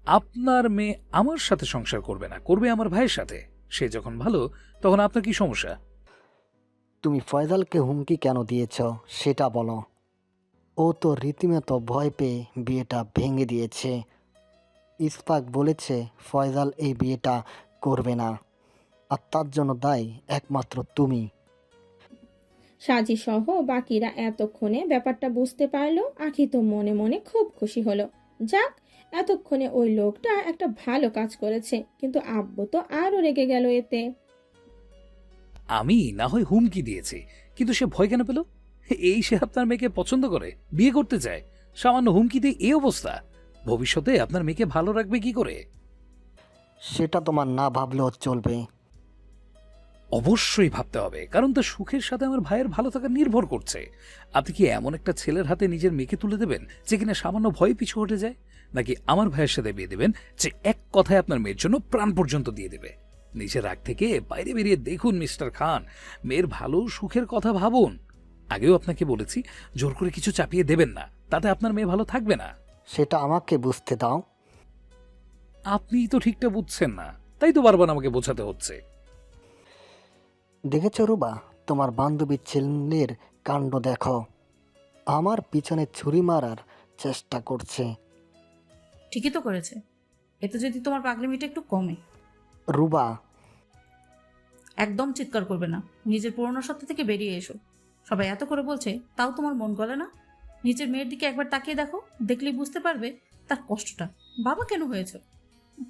আপনার মেয়ে আমার সাথে সংসার করবে না, করবে আমার ভাইয়ের সাথে। সে যখন ভালো, তখন আপনার কি সমস্যা? তুমি ফয়জালকে হুমকি কেন দিয়েছ সেটা বলো। ও তো রীতিমতো ভয় পেয়ে বিয়েটা ভেঙে দিয়েছে। ইসফাক বলেছে ফয়জাল এই বিয়েটা করবে না, আর তার জন্য দায়ী একমাত্র তুমি। সাজি সহ বাকিরা এতক্ষণে ব্যাপারটা বুঝতে পারলো। আখি তো মনে মনে খুব খুশি হলো। যাক, এতক্ষণে ওই লোকটা একটা ভালো কাজ করেছে। কিন্তু আব্বু তো আরো রেগে গেল এতে। আমি না হয় হুমকি দিয়েছি, কিন্তু সে ভয় কেন পেল? এই সে আপনার মেয়েকে পছন্দ করে, বিয়ে করতে চায়, সামান্য হুমকি দিয়ে এই অবস্থা। ভবিষ্যতে আপনার মেয়েকে ভালো রাখবে কি করে? সেটা তোমার না ভাবলেও চলবে। অবশ্যই ভাবতে হবে, কারণ তার সুখের সাথে আমার ভাইয়ের ভালো থাকা নির্ভর করছে। আপনি কি এমন একটা ছেলের হাতে নিজের মেয়েকে তুলে দেবেন যে কিনা সামান্য ভয়ে পিছু হটে যায়? নাকি আমার ভাইয়ের সাথে বিয়ে দেবেন যে এক কথায় আপনার মেয়ের জন্য প্রাণ পর্যন্ত দিয়ে দেবে? নিজের রাগ থেকে বাইরে বেরিয়ে দেখুন মিস্টার খান, মেয়ের ভালো সুখের কথা ভাবুন। আগেও আপনাকে বলেছি, জোর করে কিছু চাপিয়ে দেবেন না, তাতে আপনার মেয়ে ভালো থাকবে না। সেটা আমাকে বুঝতে দাও। আপনিই তো ঠিকটা বুঝছেন না, তাই তো বারবার আমাকে বোঝাতে হচ্ছে। দেখেছ রুবা, তোমার বান্ধবীর ছেলের কাণ্ড দেখো। আমার পিছনে ছুরি মারার চেষ্টা করছে। ঠিকই তো করেছে। এতে যদি তোমার পাগলামিটা একটু কমে। রুবা, একদম চিৎকার করবে না। নিজের পুরনো সত্তা থেকে বেরিয়ে এসো। সবাই এত করে বলছে, তাও তোমার মন গলে না? নিজের মেয়ের দিকে একবার তাকিয়ে দেখো, দেখলেই বুঝতে পারবে তার কষ্টটা। বাবা কেন হয়েছে?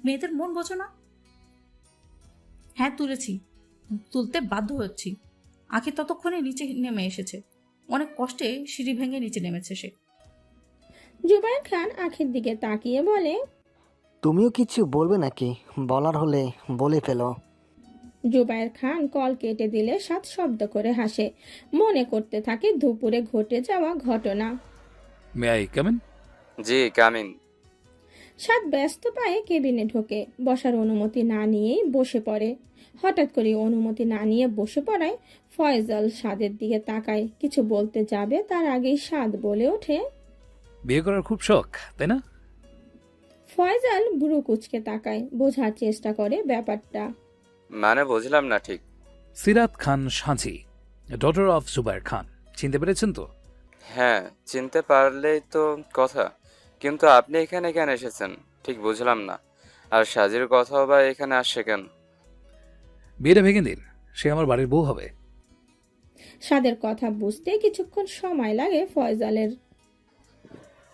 মেয়েদের মন বোঝো না? হ্যাঁ, তুলতে বাধ্য হচ্ছি। আখি ততক্ষণে নিচে নেমে এসেছে। অনেক কষ্টে সিঁড়ি ভেঙে নিচে নেমেছে সে। জুবাইর খান আখির দিকে তাকিয়ে বলে, তুমিও কিছু বলবে নাকি? বলার হলে বলে ফেলো। জুবাইর খান কল কেটে দিলে সাত শব্দ করে হাসে। মনে করতে থাকে দুপুরে ঘটে যাওয়া ঘটনা। May I come in? জি কামিন। সাত ব্যস্ত পায়ে কেবিনে ঢোকে। বসার অনুমতি না নিয়েই বসে পড়ে। হঠাৎ করে অনুমতি না নিয়ে বসে পড়ায় ফয়জাল সাদের দিকে তাকায়। কিছু বলতে যাবে তার আগেই সাদ বলে ওঠে, বিয়ে করার খুব শখ, তাই না? ফয়জাল ভ্রু কুঁচকে তাকায়, বোঝার চেষ্টা করে ব্যাপারটা। মানে বুঝলাম না ঠিক। সিরাত খান সাঁঝি, ডটার অফ জুবাইর খান, চিনতে পেরেছেন তো? হ্যাঁ, চিনতে পারলেই তো কথা। কিন্তু আপনি এখানে কেন এসেছেন ঠিক বুঝলাম না। আর সাজির কথাও বা এখানে আসছে কেন? বিয়েটা ভেঙে দিন, সে আমার বাড়ির বউ হবে। সাদের কথা বুঝতে কিছুক্ষণ সময় লাগে ফয়জালের।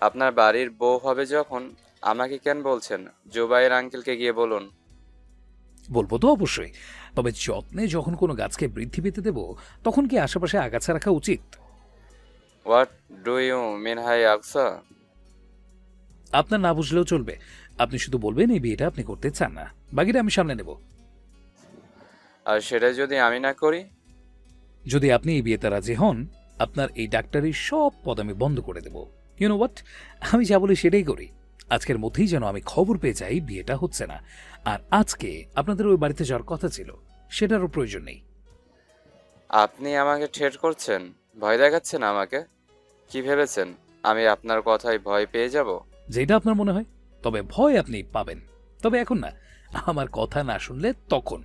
আপনার বাড়ির বউ হবে যখন আমাকে কেন বলছেন? জুবাইর আঙ্কেলকে গিয়ে বলুন। বলবো তো অবশ্যই, তবে যত্নে যখন কোনো গাছকে বৃদ্ধি পেতে দেব, তখন কি আশেপাশে আগাছা রাখা উচিত? হোয়াট ডু ইউ মিন হাই আকসা? আপনার না বুঝলেও চলবে, আপনি শুধু বলবেন এই বিয়েটা আপনি করতে চান না, বাকিটা আমি সামনে নেব। আর সেটা যদি আমি না করি? যদি আপনি এই বিয়েতে রাজি হন, আপনার এই ডাক্তারির সব পদ আমি বন্ধ করে দেব। ইউ নো হোয়াট, আমি যা বলি সেটাই করি। আজকের মধ্যেই যেন আমি খবর পেয়ে যাই বিয়েটা হচ্ছে না। আর আজকে আপনাদের ওই বাড়িতে যাওয়ার কথা ছিল, সেটারও প্রয়োজন নেই। আপনি আমাকে ঠেট করছেন, ভয় দেখাচ্ছেন আমাকে। কি ভেবেছেন আমি আপনার কথায় ভয় পেয়ে যাব? যেটা আপনার মনে হয়, তবে ভয় আপনি পাবেন, তবে এখন না, আমার কথা না শুনলে তখন।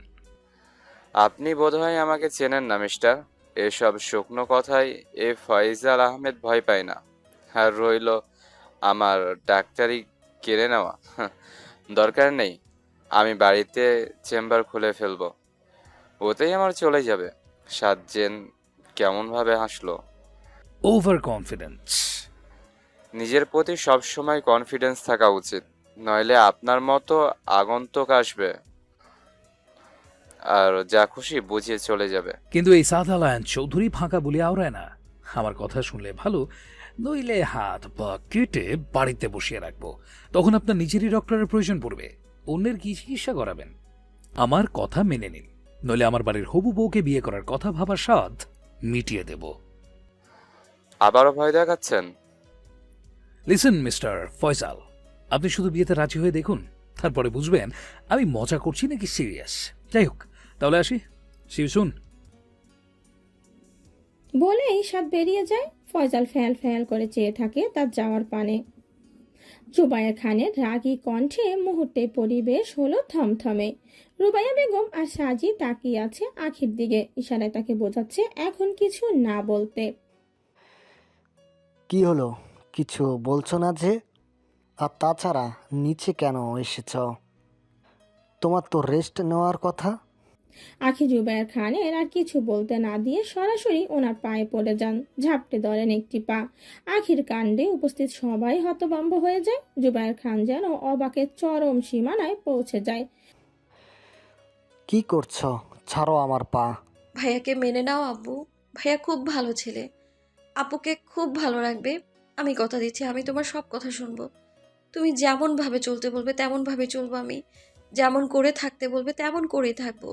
আপনি বোধহয় আমাকে চেনেন না মিস্টার। এসব শুকনো কথায় এ ফয়জাল আহমেদ ভয় পায় না। আর রইল আমার ডাক্তারি কেড়ে নেওয়া, দরকার নেই। আমি বাড়িতে চেম্বার খুলে ফেলবো, ওতেই আমার চলে যাবে। সাজ্জেন কেমনভাবে হাসলো। Over confidence. নিজের প্রতি সবসময় কনফিডেন্স থাকা উচিত, নইলে আপনার মতো আগন্তুক আসবে আর যা খুশি বুঝিয়ে চলে যাবে। কিন্তু এই সাদা লায়ন চৌধুরী ফাঁকা বলে আওড়ায় না। আমার কথা শুনলে ভালো, নইলে হাত পা কেটে বাড়িতে বসিয়ে রাখবো। তখন আপনার নিজেরই ডক্টরের প্রয়োজন পড়বে, অন্যের কি চিকিৎসা করাবেন? আমার কথা মেনে নিন, নইলে আমার বাড়ির হবু বউকে বিয়ে করার কথা ভাবার স্বাদ মিটিয়ে দেব। আবারও ভয় দেখাচ্ছেন? লিসেন মিস্টার ফয়সাল, আপনি শুধু বিয়েতে রাজি হয়ে দেখুন, তারপরে বুঝবেন আমি মজা করছি নাকি সিরিয়াস। যাই হোক, তাহলে আসি, সি ইউ সুন। বলেই সাদ বেরিয়ে যায়। ফয়জাল ফ্যাল ফ্যাল করে চেয়ে থাকে তার যাওয়ার পানে। জুবাইর খানের রাগী কণ্ঠে মুহূর্তে পরিবেশ হলো থমথমে। রুবাইয়া বেগম আর সাজি তাকিয়ে আছে আখির দিকে, ইশারায় তাকে বোঝাচ্ছে এখন কিছু না বলতে। কি হলো, কিছু বলছো না যে? আর তাছাড়া নিচে কেন এসেছ? তোমার তো রেস্ট নেওয়ার কথা। আখি জুবাইর খানের আর কিছু বলতে না দিয়ে সরাসরি ওনার পায়ে পড়ে যান, ঝাপটে ধরেন একটি পা। আখির কাণ্ডে উপস্থিত সবাই হতভম্ব হয়ে যায়। জুবাইর খান যেন অবাকের চরম সীমানায় পৌঁছে যায়। কি করছো? ছাড়ো আমার পা। ভাইয়াকে মেনে নাও আব্বু। ভাইয়া খুব ভালো ছেলে, আপুকে খুব ভালো রাখবে। আমি কথা দিচ্ছি, আমি তোমার সব কথা শুনবো। তুমি যেমন ভাবে চলতে বলবে তেমন ভাবে চলবো আমি, যেমন করে থাকতে বলবে তেমন করেই থাকবো।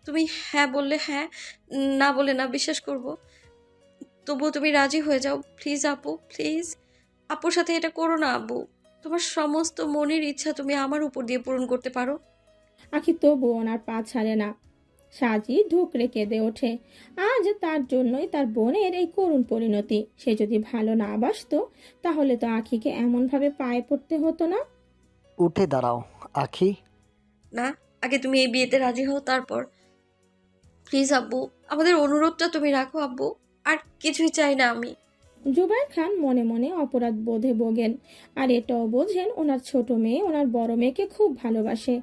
তুমি হ্যাঁ বললে হ্যাঁ, না বললে না, বিশ্বাস করব। তবুও তুমি রাজি হয়ে যাও প্লিজ আপু, প্লিজ। আপুর সাথে এটা করো না আব্বু। তোমার সমস্ত মনের ইচ্ছা তুমি আমার উপর দিয়ে পূরণ করতে পারো। আখি তবু ওনার পা ছাড়ে না। সাজি ঢুকরে কেঁদে ওঠে। আজ তার জন্যই তার বোনের এই করুণ পরিণতি। সে যদি ভালো না বাসতো তাহলে তো আখিকে এমনভাবে পায়ে পড়তে হতো না। উঠে দাঁড়াও আখি। না, আগে তুমি এই বিয়েতে রাজি হও, তারপর। প্লিজ আব্বু, আমাদের অনুরোধটা তুমি রাখো আব্বু। আর কিছুই চাই না আমি। জুবাইর খান মনে মনে অপরাধ বোধে ভোগেন। আর এটাও বোঝেন ওনার ছোট মেয়ে ওনার বড় মেয়েকে খুব ভালোবাসে,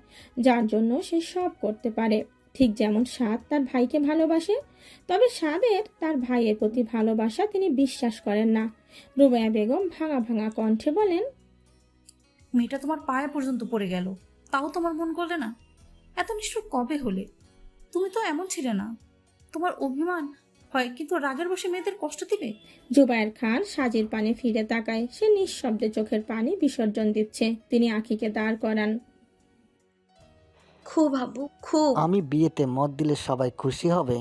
যার জন্য সে সব করতে পারে। ঠিক যেমন সাদ তার ভাইকে ভালোবাসে, তবে সাদের তার ভাইয়ের প্রতি ভালোবাসা তিনি বিশ্বাস করেন না। রুবাইয়া বেগম ভাঙা ভাঙা কণ্ঠে বলেন, মেয়েটা তোমার পায়ে পর্যন্ত পড়ে গেল, তাও তোমার মন করলে না? এত নিষ্ঠুর কবে হলে? তুমি তো এমন ছিলে না। তোমার অভিমান হয়, কিন্তু রাগের বসে মেয়েদের কষ্ট দিলে। জুবায়ের খান সাজির পানে ফিরে তাকায়। সে নিঃশব্দে চোখের পানি বিসর্জন দিচ্ছে। তিনি আখিকে দাঁড় করান। খুব আব্বু, খুব। আমি বিয়েতে মত দিলে সবাই খুশি হবে।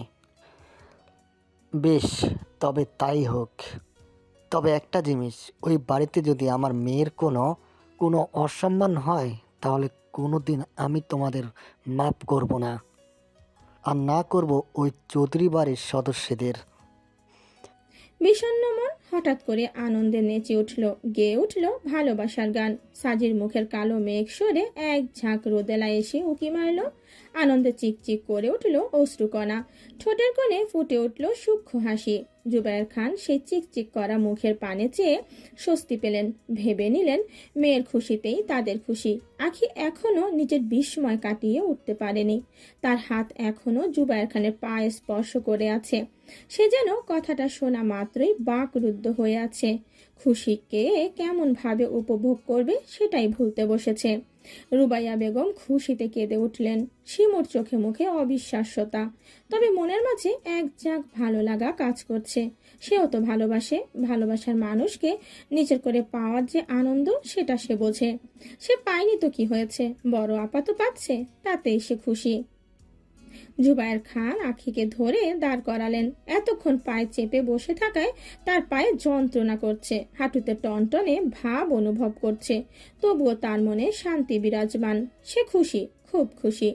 বেশ, তবে তাই হোক। তবে একটা জিনিস, ওই বাড়িতে যদি আমার মেয়ের কোনো কোনো অসম্মান হয় তাহলে কোনো দিন আমি তোমাদের মাপ করব না। আর না করব ওই চৌধুরী বাড়ির সদস্যদের। বিষণ্ণ মন হঠাৎ করে আনন্দে নেচে উঠল, গেয়ে উঠল ভালোবাসার গান। সাজির মুখের কালো মেঘ সরে এক ঝাঁক রোদেলা এসে উকি মারল। আনন্দে চিকচিক করে উঠল অশ্রুকণা। ঠোঁটের কোণে ফুটে উঠল সূক্ষ্ম হাসি। জুবায়ের খান সেই চিকচিক করা মুখের পানে চেয়ে স্বস্তি পেলেন। ভেবে নিলেন মেয়ের খুশিতেই তাদের খুশি। আখি এখনো নিজের বিস্ময় কাটিয়ে উঠতে পারেনি। তার হাত এখনো জুবায়ের খানের পায়ে স্পর্শ করে আছে। সে যেন কথাটা শোনা মাত্রই বাকরুদ্ধ হয়ে আছে। খুশিকে কেমন ভাবে উপভোগ করবে সেটাই ভুলতে বসেছে। রুবাইয়া বেগম খুশিতে কেঁদে উঠলেন। শিমুর চোখে মুখে অবিশ্বাস্যতা, তবে মনের মাঝে এক ঝাঁক ভালো লাগা কাজ করছে। সেও তো ভালোবাসে। ভালোবাসার মানুষকে নিজের করে পাওয়ার যে আনন্দ সেটা সে বোঝে। সে পায়নি তো কি হয়েছে, বড় আপা তো পাচ্ছে, তাতেই সে খুশি। জুবায়ের খান আখিকে ধরে দাঁড় করালেন। এতক্ষণ পায়ে চেপে বসে থাকায় তার পায়ে যন্ত্রণা করছে, হাঁটুতে টনটনে ভাব অনুভব করছে। তবুও তার মনে শান্তি বিরাজমান। সে খুশি, খুব খুশি।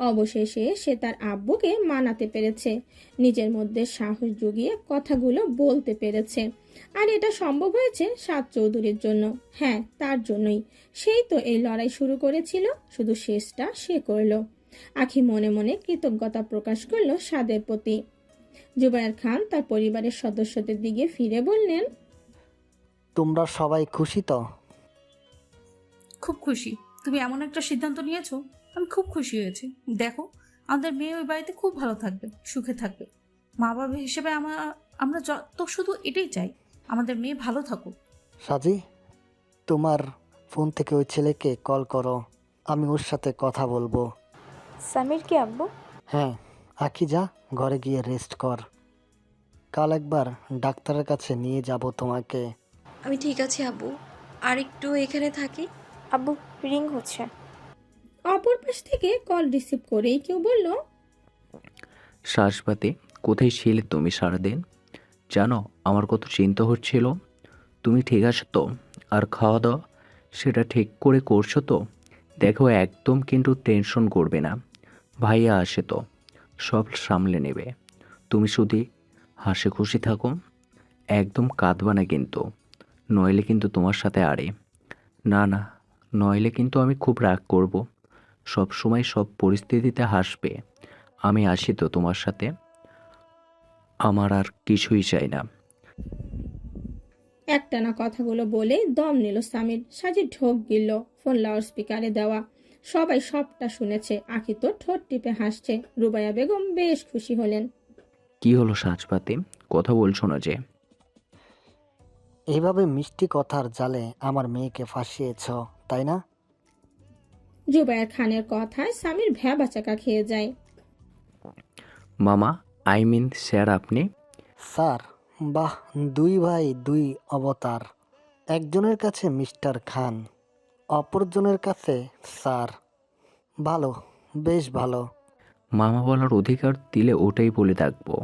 অবশেষে সে তার আব্বুকে মানাতে পেরেছে, নিজের মধ্যে সাহস জুগিয়ে কথাগুলো বলতে পেরেছে। আর এটা সম্ভব হয়েছে সাদ চৌধুরীর জন্য। হ্যাঁ, তার জন্যই। সেই তো এই লড়াই শুরু করেছিল, শুধু শেষটা সে করলো। আখি মনে মনে কৃতজ্ঞতা প্রকাশ করলো সাদের প্রতি। জুবায়ের খান তার পরিবারের সদস্যদের দিকে ফিরে বললেন, তোমরা সবাই খুশি তো? খুব খুশি। তুমি এমন একটা সিদ্ধান্ত নিয়েছো, আমি খুব খুশি হয়েছি। দেখো, আমাদের মেয়ে ওই বাড়িতে খুব ভালো থাকবে, সুখে থাকবে। মা বাবা হিসেবে আমরা তো শুধু এটাই চাই, আমাদের মেয়ে ভালো থাকুক। সাজি, তোমার ফোন থেকে ওই ছেলেকে কল করো, আমি ওর সাথে কথা বলবো। সামির কি আব্বু? হ্যাঁ, আখি যা, ঘরে গিয়ে রেস্ট কর। কাল একবার ডাক্তারের কাছে নিয়ে যাব তোমাকে। আমি ঠিক আছি আব্বু, আর একটু এখানে থাকি। আব্বু, রিং হচ্ছে। অপর পাশ থেকে কল রিসিভ করেই কেউ বলল, শ্বাসবাদে কোথায় ছিলে তুমি সারাদিন? জানো আমার কত চিন্তা হচ্ছিল। তুমি ঠিক আছো তো? আর খাওয়া দাওয়া সেটা ঠিক করে করছো তো? দেখো, একদম কিন্তু টেনশন করবে না। ভাইয়া আসে তো সব সামলে নেবে। তুমি শুধু হাসি খুশি থাকো, একদম কাঁদবা না কিন্তু, নইলে কিন্তু তোমার সাথে আরে না না, নইলে কিন্তু আমি খুব রাগ করব। সব সময় সব পরিস্থিতিতে হাসবে। আমি আসি তো তোমার সাথে। আমার আর কিছুই চাই না। একটানা কথাগুলো বলে দম নিল সামির। সাজিদ ঢোক গিলল। ফোন লাউড স্পিকারে দেওয়া। সবাই সবটা শুনেছে। আখি তো ঠোঁট টিপে হাসছে। রুবাইয়া বেগম বেশ খুশি হলেন। কি হলো সাজপাতি, কথা বলছো না যে? এইভাবে মিষ্টি কথার জালে আমার মেয়েকে ফাঁসিয়েছ, তাই না? জুবায়ের খানের কথায় সামির ভ্যাবাচাকা খেয়ে যায়। মামা, আই মিন স্যার, আপনি? স্যার? বাহ, দুই ভাই দুই অবতার। একজনের কাছে মিস্টার খান, অপরজনের কাছে স্যার। ভালো, বেশ ভালো। মামা বলার অধিকার দিলে ওটাই বলে ডাকবো।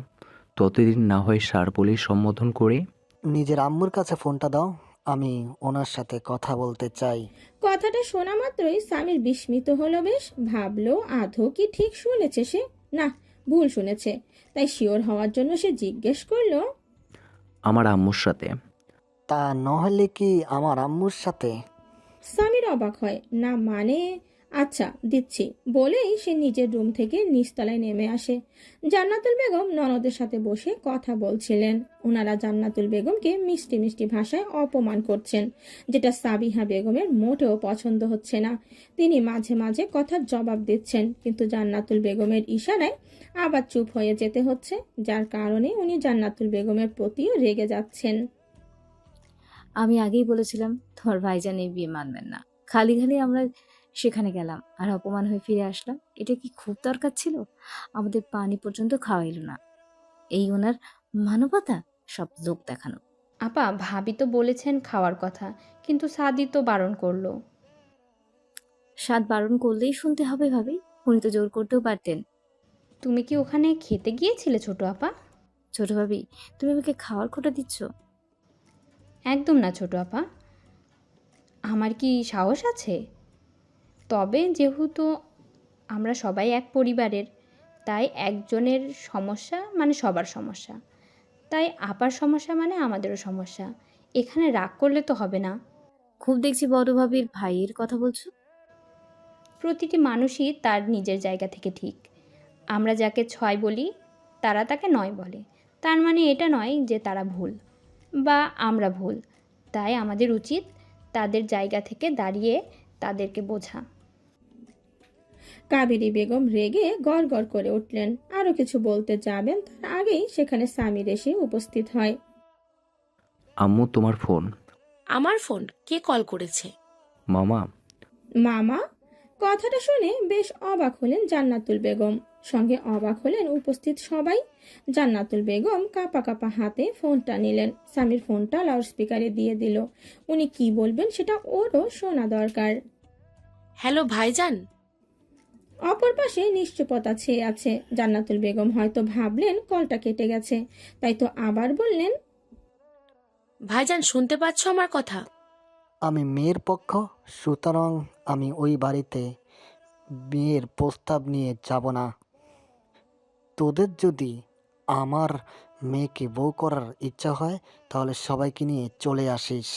ততদিন না হয় স্যার বলেই সম্বোধন করে। নিজের আম্মুর কাছে ফোনটা দাও, আমি ওনার সাথে কথা বলতে চাই। কথাটা শোনা মাত্রই সামির বিস্মিত হলো বেশ। ভাবলো আধো কি ঠিক শুনেছে সে, না ভুল শুনেছে। তাই শিওর হওয়ার জন্য সে জিজ্ঞেস করলো, আমার আম্মুর সাথে। তা নহলে কি আমার আম্মুর সাথে? সামির অবাক হয়। না মানে, আচ্ছা দিচ্ছি বলেই সে নিজের রুম থেকে নিচতলায় নেমে আসে। জান্নাতুল বেগম ননদের সাথে বসে কথা বলছিলেন। ওনারা জান্নাতুল বেগমকে মিষ্টি মিষ্টি ভাষায় অপমান করছেন, যেটা সাবিহা বেগমের মোটেও পছন্দ হচ্ছে না। তিনি মাঝে মাঝে কথার জবাব দিচ্ছেন, কিন্তু জান্নাতুল বেগমের ইশারায় আবার চুপ হয়ে যেতে হচ্ছে, যার কারণে উনি জান্নাতুল বেগমের প্রতিও রেগে যাচ্ছেন। আমি আগেই বলেছিলাম তোমার ভাইজান এই বিয়ে মানবেন না। খালি খালি আমরা সেখানে গেলাম আর অপমান হয়ে ফিরে আসলাম। এটা কি খুব দরকার ছিল? আমাদের পানি পর্যন্ত খাওয়াইল না। এই ওনার মানবতা? সব লোক দেখানো। আপা, ভাবি তো বলেছেন খাওয়ার কথা, কিন্তু সাদি তো বারণ করলো। স্বাদ বারণ করলেই শুনতে হবে ভাবি? উনি তো জোর করতেও পারতেন। তুমি কি ওখানে খেতে গিয়েছিলে ছোট আপা? ছোট ভাবি, তুমি আমাকে খাওয়ার খোটা দিচ্ছ? একদম না ছোট আপা, আমার কি সাহস আছে? তবে যেহেতু আমরা সবাই এক পরিবারের, তাই একজনের সমস্যা মানে সবার সমস্যা, তাই আপার সমস্যা মানে আমাদেরও সমস্যা। এখানে রাগ করলে তো হবে না। খুব দেখছি বড় ভাবির ভাইয়ের কথা বলছো। প্রতিটি মানুষই তার নিজের জায়গা থেকে ঠিক। আমরা যাকে 6 বলি তারা তাকে 9 বলে। তার মানে এটা নয় যে তারা ভুল বা আমরা ভুল। তাই আমাদের উচিত তাদের জায়গা থেকে দাঁড়িয়ে তাদেরকে বোঝা। কাবেরী বেগম রেগে গড় করে উঠলেন। আরো কিছু বলতে যাবেন তার আগেই সেখানে সামির এসে উপস্থিত হয়। আম্মু, তোমার ফোন। আমার ফোন? কে কল করেছে? মামা। মামা? কথাটা শুনে বেশ অবাক হলেন জান্নাতুল বেগম। সঙ্গে অবাক হলেন উপস্থিত সবাই। জান্নাতুল বেগম কাঁপা কাঁপা হাতে ফোনটা নিলেন। সামির ফোনটা লাউডস্পিকারে দিয়ে দিল। উনি কি বলবেন সেটা ওরও শোনা দরকার। হ্যালো ভাইজান। অপর পাশে নিশ্চুপতা ছেয়ে আছে। জান্নাতুল বেগম হয়তো ভাবলেন কলটা কেটে গেছে, তাই তো আবার বললেন, ভাইজান শুনতে পাচ্ছ আমার কথা? আমি মেয়ের পক্ষ, সুতরাং আমি ওই বাড়িতে বিয়ের প্রস্তাব নিয়ে যাব না। তোদের যদি আমার মেয়েকে বউ করার ইচ্ছা হয় তাহলে সবাইকে নিয়ে চলে আসিস।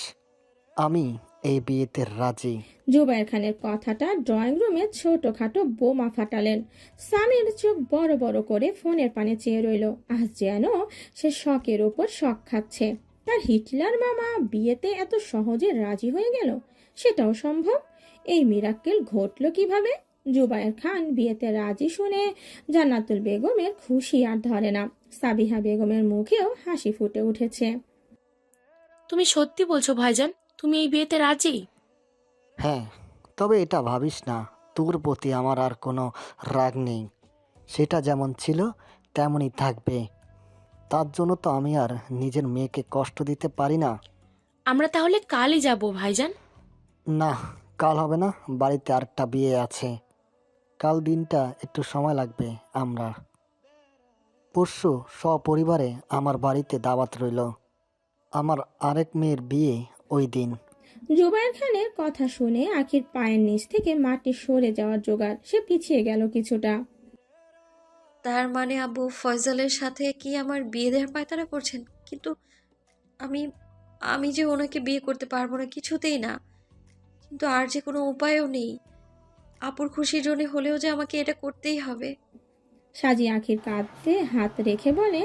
আমি এই বিয়েতে রাজি। জুবায়ের খানের কথাটা ড্রয়িং রুমে ছোটখাটো বোমা ফাটালেন। সামির চোখ বড় বড় করে ফোনের পানে চেয়ে রইল। আজ যেন সে শখের ওপর শখ খাচ্ছে। তার হিটলার মামা বিয়েতে এত সহজে রাজি হয়ে গেল, সেটাও সম্ভব? এই মিরাক্কেল ঘটল কিভাবে? জুবায়ের খান বিয়েতে রাজি শুনে জান্নাতুল বেগমের খুশি আর ধরে না। সাবিহা বেগমের মুখেও হাসি ফুটে উঠেছে। তুমি সত্যি বলছো ভাইজান? তুমি এই বিয়েতে রাজি? হ্যাঁ, তবে এটা ভাবিস না তোর প্রতি আমার আর কোনো রাগ নেই। সেটা যেমন ছিল তেমনই থাকবে। তার জন্য তো আমি আর নিজের মেয়েকে কষ্ট দিতে পারি না। আমরা তাহলে কালই যাব ভাইজান। না, কাল হবে না, বাড়িতে আরেকটা বিয়ে আছে। কাল দিনটা একটু সময় লাগবে। আমরা পরশু সপরিবারে আমার বাড়িতে দাওয়াত রইল। আমার আরেক মেয়ের বিয়ে ওই দিন। জুবায়ের খানের কথা শুনে আখির পায়ের নিচ থেকে মাটি সরে যাওয়ার জোগাড়। সে পিছিয়ে গেল কিছুটা। তার মানে আব্বু ফয়সালের সাথে কি আমার বিয়ে দেওয়ার পায়তারা করছেন? কিন্তু আমি আমি যে ওনাকে বিয়ে করতে পারবো না, কিছুতেই না। কিন্তু আর যে কোনো উপায়ও নেই। আপুর খুশির জন্য হলেও যে আমাকে এটা করতেই হবে। সাজি আখির কাঁধে হাত রেখে বলে,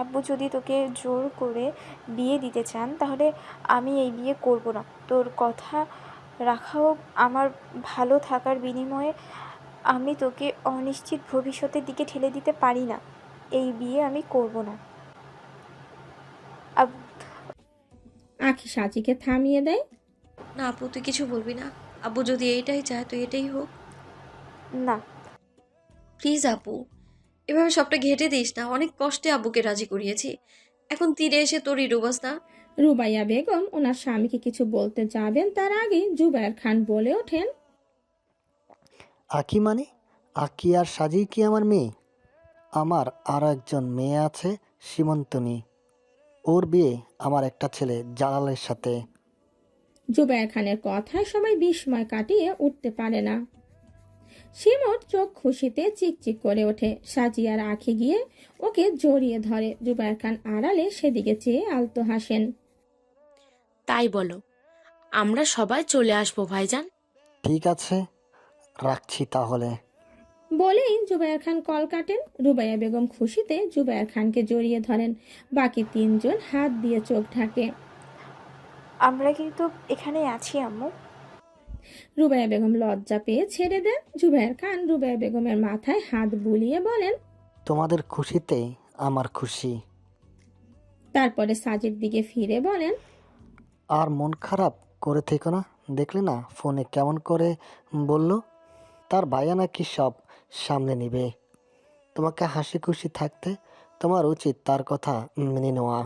আব্বু যদি তোকে জোর করে বিয়ে দিতে চান তাহলে আমি এই বিয়ে করব না। তোর কথা রাখাও আমার ভালো থাকার বিনিময়ে আমি তোকে অনিশ্চিত ভবিষ্যতের দিকে ঠেলে দিতে পারি না। এই বিয়ে আমি করব না। আখি সাজিকে থামিয়ে দেয়। না আপু, তুই কিছু বলবি না। আব্বু যদি এইটাই চায় তো এটাই হোক। না, প্লিজ আপু, এভাবে সবটা ঘেঁটে দিস না। অনেক কষ্টে আব্বুকে রাজি করিয়েছি, এখন তীরে এসে তোরই ডুবাস না। রুবাইয়া বেগম ওনার স্বামীকে কিছু বলতে যাবেন তার আগে জুবায়ের খান বলে ওঠেন, আকি মানে? আকি আর সাজি কি আমার মেয়ে? আমার আরও একজন মেয়ে আছে, সীমন্তনী। ওর বিয়ে আমার একটা ছেলে জালালের সাথে। জুবায়ের খানের কথায় সবাই বিস্ময় কাটিয়ে উঠতে পারে না। শিমুর চোখ খুশিতে চিকচিক করে ওঠে। সাজিয়ার আখি গিয়ে ওকে জড়িয়ে ধরে। জুবায়ের খান আড়ালে সেদিকে চেয়ে আলতো হাসেন। তাই বলো, আমরা সবাই চলে আসবো ভাইজান। ঠিক আছে, রাখছি তাহলে। বলেই জুবায়ের খান কল কাটেন। রুবাইয়া বেগম খুশিতে জুবায়ের খানকে জড়িয়ে ধরেন। বাকি তিনজন হাত দিয়ে চোখ ঢাকে। আমরা কিন্তু এখানে আছি আম্মু। রুবাইয়া বেগম লজ্জা পেয়ে ছেড়ে দেন। জুবায়ের খান রুবাইয়া বেগমের মাথায় হাত বুলিয়ে বলেন, তোমাদের খুশিতে আমার খুশি। তারপরে সাজির দিকে ফিরে বলেন, আর মন খারাপ করে থেকো না। দেখলে না ফোনে কেমন করে বলল তার ভাইয়া নাকি সব সামলে নিবে। তোমাকে হাসি খুশি থাকতে তোমার উচিত তার কথা মেনে নেওয়া।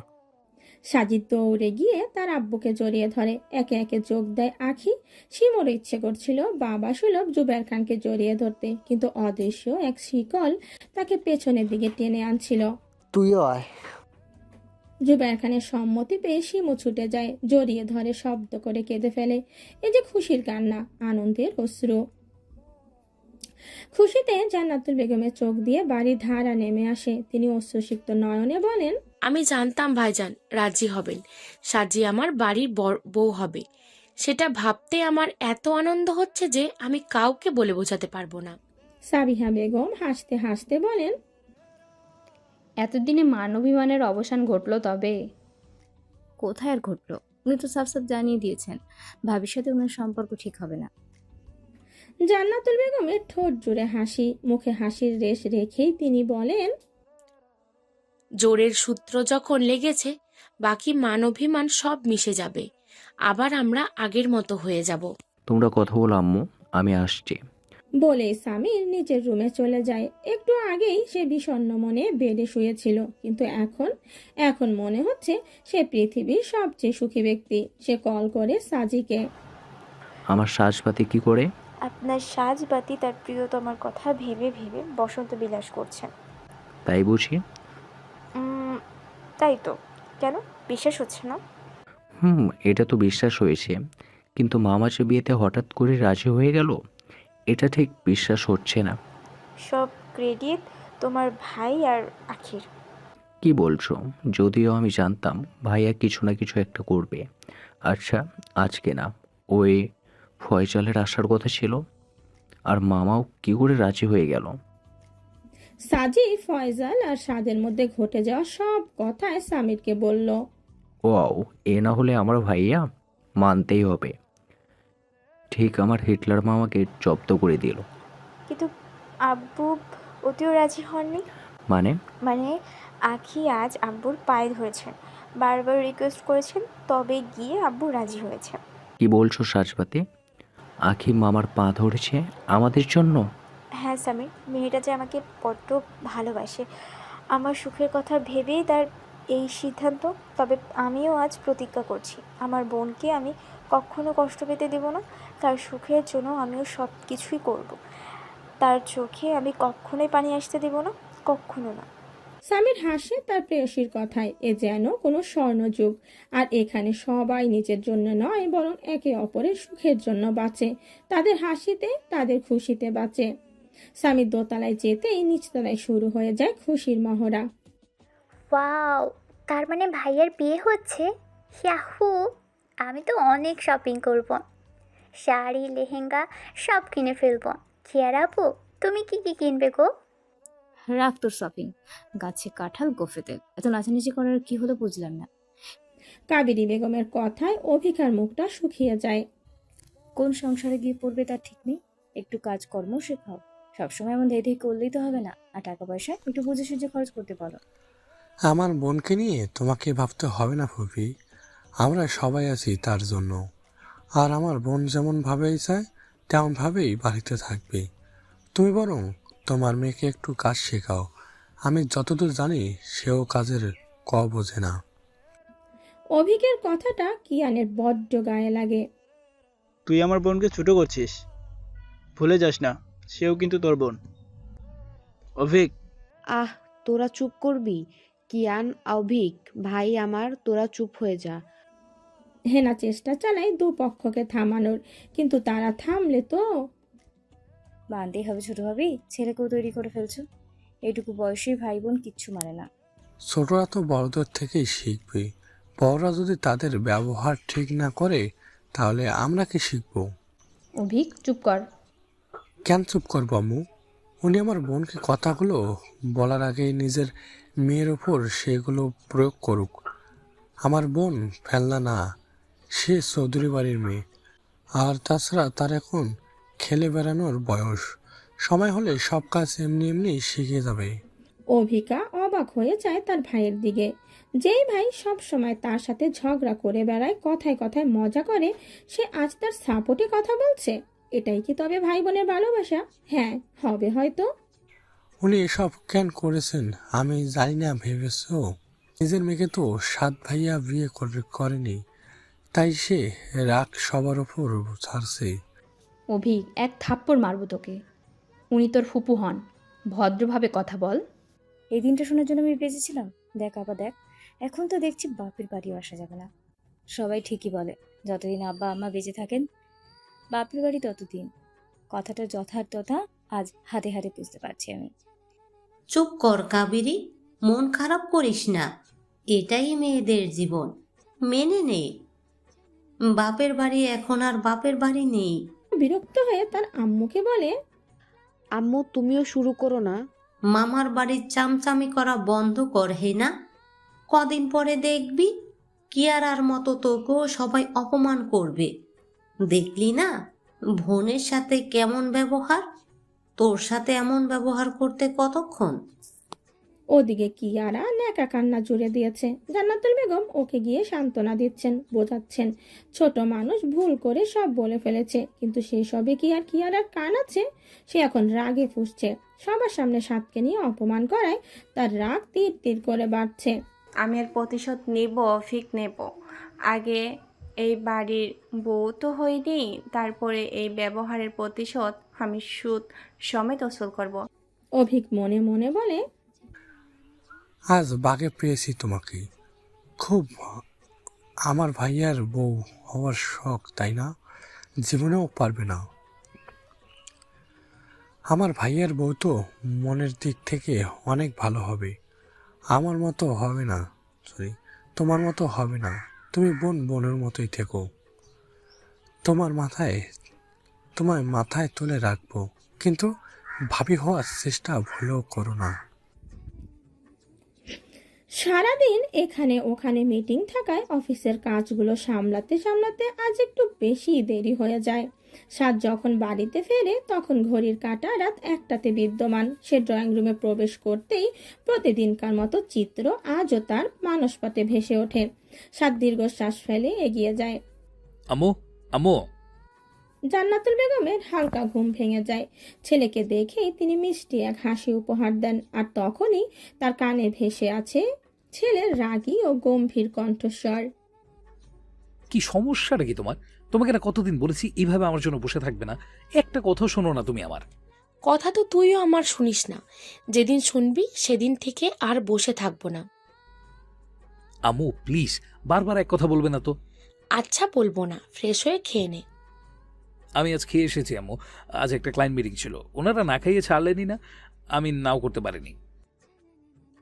সাজিদ দৌড়ে গিয়ে তার আব্বুকে জড়িয়ে ধরে। একে একে যোগ দেয় আখি। শিমুর ইচ্ছে করছিল বাবা সুলভ জুবায়ের খানকে জড়িয়ে ধরতে, কিন্তু অদৃশ্য এক শিকল তাকে পেছনের দিকে টেনে আনছিল। তুইও আয়। জুবায়ের খানের সম্মতি পেয়ে শিমু ছুটে যায়, জড়িয়ে ধরে শব্দ করে কেঁদে ফেলে। এই যে খুশির কান্না, আনন্দের অশ্রু। খুশিতে জান্নাতুল বেগমের চোখ দিয়ে বাড়ির ধারা নেমে আসে। তিনি অশ্রুসিক্ত নয়নে বলেন, আমি জানতাম ভাইজান রাজি হবেন, সাজি আমার বাড়ির বউ হবে। সেটা ভাবতে আমার এত আনন্দ হচ্ছে যে আমি কাউকে বলে বোঝাতে পারবো না। সাবিহা বেগম হাসতে হাসতে বলেন, এতদিনে মান অভিমানের অবসান ঘটলো তবে? কোথায় আর ঘটলো? উনি তো সাফ সাফ জানিয়ে দিয়েছেন ভাবির সাথে ওনার সম্পর্ক ঠিক হবে না। জান্নাতুল বেগমের ঠোঁট জুড়ে হাসি, মুখে হাসির রেশ রেখেই তিনি বলেন, জোরের সূত্র যখন লেগেছে, বাকি মান অভিমান সব মিশে যাবে। আবার আমরা আগের মতো হয়ে যাব। তোমরা কথা বলো আম্মু, আমি আসছি। বলে সামির নিচের রুমে চলে যায়। একটু আগেই সে বিষণ্ণ মনে বেডে শুয়েছিল, কিন্তু এখন মনে হচ্ছে সে পৃথিবীর সবচেয়ে সুখী ব্যক্তি। সে কল করে সাজিকে। আমার সাজপাতি কি করে? আপনার সাজবাতি তার প্রিয়তমার কথা ভেবে ভেবে বসন্ত বিলাস করছেন। তাই বুঝি? তাই তো। কেন বিশ্বাস হচ্ছে না? এটা তো বিশ্বাস হয়েছে, কিন্তু মামা যে বিয়েতে হঠাৎ করে রাজি হয়ে গেল, এটা ঠিক বিশ্বাস হচ্ছে না। সব ক্রেডিট তোমার ভাই আর আখির। কি বলছো? যদিও আমি জানতাম ভাইয়া কিছু না কিছু একটা করবে। আচ্ছা, আজকে না, ওই ফয়সালের আসার কথা ছিল, আর মামাও কি করে রাজি হয়ে গেল? সাজি ফয়জাল আর সাদের মধ্যে ঘটে যাওয়া সব কথায় সামিরকে বলল। ওয়াও, এ না হলে আমার ভাইয়া? মানতেই হবে, ঠিক আমার হিটলার মামাকে জব্দ করে দিল। কিন্তু আব্বু ওতেও রাজি হননি। মানে? মানে আখি আজ আব্বুর পায়ে ধরেছেন, বারবার রিকোয়েস্ট করেছেন, তবে গিয়ে আব্বু রাজি হয়েছে। কি বলছো সাজপাতি? আখি মামার পা ধরেছে আমাদের জন্য? হ্যাঁ সামির, মেয়েটা যে আমাকে বড্ড ভালোবাসে। আমার সুখের কথা ভেবেই তার এই সিদ্ধান্ত। তবে আমিও আজ প্রতিজ্ঞা করছি, আমার বোনকে আমি কখনো কষ্ট পেতে দেব না। তার সুখের জন্য আমিও সব কিছুই করব। তার চোখে আমি কখনোই পানি আসতে দেব না, কখনো না। সামির হাসে তার প্রেয়সীর কথায়। এ যেন কোনো স্বর্ণযুগ। আর এখানে সবাই নিজের জন্য নয়, বরং একে অপরের সুখের জন্য বাঁচে। তাদের হাসিতে, তাদের খুশিতে বাঁচে। সামির দোতলায় যেতেই নিচতলায় শুরু হয়ে যায় খুশির মহড়া। ওয়াও, তার মানে ভাইয়ার বিয়ে হচ্ছে। ইয়াহু, আমি তো অনেক শপিং করব। শাড়ি লেহেঙ্গা সব কিনে ফেলবো। কিয়ার আপু, তুমি কি কি কিনবে গো? রাখ তোর শপিং, গাছে কাঁঠাল গোফে তেল। এত নাচানাচি করার কি হলো বুঝলাম না। কাবেরী বেগমের কথায় অভিকার মুখটা শুকিয়ে যায়। কোন সংসারে গিয়ে পড়বে তার ঠিক নেই। একটু কাজকর্ম শেখাও, সবসময় এমন ধেই ধেই করলেই তো হবে না। আর টাকা পয়সা একটু বুঝে সুঝে খরচ করতে বলো। আমার বোনকে নিয়ে তোমাকে ভাবতে হবে না ফুপি, আমরা সবাই আছি তার জন্য। আর আমার বোন যেমন ভাবেই চায় তেমন ভাবেই বাড়িতে থাকবে। তুমি বরং তোমার মেয়েকে একটু কাজ শেখাও। আমি যতদূর জানি সেও কাজের বোঝে না। অভিকের কথাটা কিয়ানের বড্ড গায়ে লাগে। তুই আমার বোনকে ছোট করছিস, ভুলে যাস না সেও কিন্তু তোর বোন। অভিক, আহ, তোরা চুপ করবি? কিয়ান, অভিক ভাই আমার, তোরা চুপ হয়ে যা। হেনা চেষ্টা চালায় দুপক্ষকে থামানোর, কিন্তু তারা থামলে তো। মানতেই হবে ছোট ভাবি, ছেলেকেও তৈরি করে ফেলছো। এইটুকু বয়সী ভাই বোন কিচ্ছু মানে না। ছোটরা তো বড়দের থেকেই শিখবে। বড়রা যদি তাদের ব্যবহার ঠিক না করে তাহলে আমরা কি শিখবো? অভিক চুপ কর। কেন চুপ করবো আম্মু? উনি আমার বোনকে কথাগুলো বলার আগেই নিজের মেয়ের ওপর সেগুলো প্রয়োগ করুক। আমার বোন ফেলনা না, সে চৌধুরী বাড়ির মেয়ে। আর তাছাড়া তার এখন খেলে বেড়ানোর বয়স। সময় হলে সব কাজ এমনি এমনি শিখে যাবে। অভিকা অবাক হয়ে যায় তার ভাইয়ের দিকে। যেই ভাই সব সময় তার সাথে ঝগড়া করে বেড়ায়, কথায় কথায় মজা করে, সে আজ তার সাপোর্টে কথা বলছে। এটাই কি তবে ভাই বোনের ভালোবাসা? হ্যাঁ, হবে হয়তো। উনি এসব কেন করেছেন আমি জানি না ভেবেছো? নিজের মেয়েকে তো 7 ভাইয়া বিয়ে করেনি, তাই সে রাগ সবার ওপর ছাড়ছে। অভিক এক থাপ্পড় মারবো তোকে। উনি তোর ফুপু হন, ভদ্রভাবে কথা বল। এই দিনটা শোনার জন্য আমি বেঁচেছিলাম। দেখ আব্বা দেখ, এখন তো দেখছি বাপের বাড়িও আসা যাবে না। সবাই ঠিকই বলে, যতদিন আব্বা আম্মা বেঁচে থাকেন বাপের বাড়ি ততদিন। কথাটা যথার্থতা আজ হাতে হাতে বুঝতে পারছি আমি। চুপ কর কাবেরী, মন খারাপ করিস না। এটাই মেয়েদের জীবন, মেনে নে। বাপের বাড়ি এখন আর বাপের বাড়ি নেই। বিরক্ত হয়ে তার আম্মুকে বলে, আম্মু তুমিও শুরু করো না। মামার বাড়ির চামচামি করা বন্ধ কর হে না। কদিন পরে দেখবি কিয়ারার মতো তোকেও সবাই অপমান করবে। দেখলি না বোনের সাথে কেমন ব্যবহার, তোর সাথে এমন ব্যবহার করতে কতক্ষণ? ওদিকে কিয়ারা ন্যাকা কান্না জুড়ে দিয়েছে। জান্নাতুল বেগম ওকে গিয়ে সান্ত্বনা দিচ্ছেন, বোঝাচ্ছেন ছোট মানুষ ভুল করে সব বলে ফেলেছে, কিন্তু সেই সবে কি আর কিয়ারার কান আছে? সে এখন রাগে ফুঁসছে। সবার সামনে সাতকে নিয়ে অপমান করায় তার রাগ তীর তীর করে বাড়ছে। আমি এর প্রতিশোধ নেব, অফিক নেব। আগে এই বাড়ির বউ তো হইনি, তারপরে এই ব্যবহারের প্রতিশোধ আমি সুদ সমেত ওসুল করব। অভিক মনে মনে বলে, আজ বাগে পেয়েছি তোমাকে। খুব আমার ভাইয়ার বউ হওয়ার শখ, তাই না? জীবনেও পারবে না। আমার ভাইয়ার বউ তো মনের দিক থেকে অনেক ভালো হবে। আমার মতো হবে না, তোমার মতো হবে না। তুমি বোনের মতোই থেকো। তোমার মাথায় তুলে রাখবো, কিন্তু ভাবি হওয়ার চেষ্টা ভুলেও করো না। সারাদিন এখানে ওখানে মিটিং থাকায় অফিসের কাজগুলো সামলাতে সামলাতে আজ একটু বেশি দেরি হয়ে যায়। সাত যখন বাড়িতে ফেরে তখন ঘড়ির কাঁটা রাত 1টাতে বিদ্যমান। সে ড্রয়িং রুমে প্রবেশ করতেই প্রতিদিনকার মতো চিত্র আজও তার মানসপটে ভেসে ওঠে। সাত দীর্ঘশ্বাস ফেলে এগিয়ে যায়। আম্মু, আম্মু। জান্নাতুল বেগমের হালকা ঘুম ভেঙে যায়। ছেলেকে দেখেই তিনি মিষ্টি এক হাসি উপহার দেন, আর তখনই তার কানে ভেসে আছে ছেলের রাগী ও গম্ভীর কণ্ঠস্বর। কি সমস্যাটা কি তোমার? তোমাকে না কতদিন বলেছি এইভাবে আমার জন্য বসে থাকবে না। একটা কথা শোনো না তুমি আমার। কথা তো তুইও আমার শুনিস না। যেদিন শুনবি সেদিন থেকে আর বসে থাকবো না। আম্মু প্লিজ, বারবার এক কথা বলবে না তো। আচ্ছা বলবো না, ফ্রেশ হয়ে খেয়ে নে। আমি আজ খেয়ে এসেছি আম্মু। আজ একটা ক্লায়েন্ট মিটিং ছিল, ওনারা না খাইয়ে ছাড়লেনি না, আমি নাও করতে পারিনি।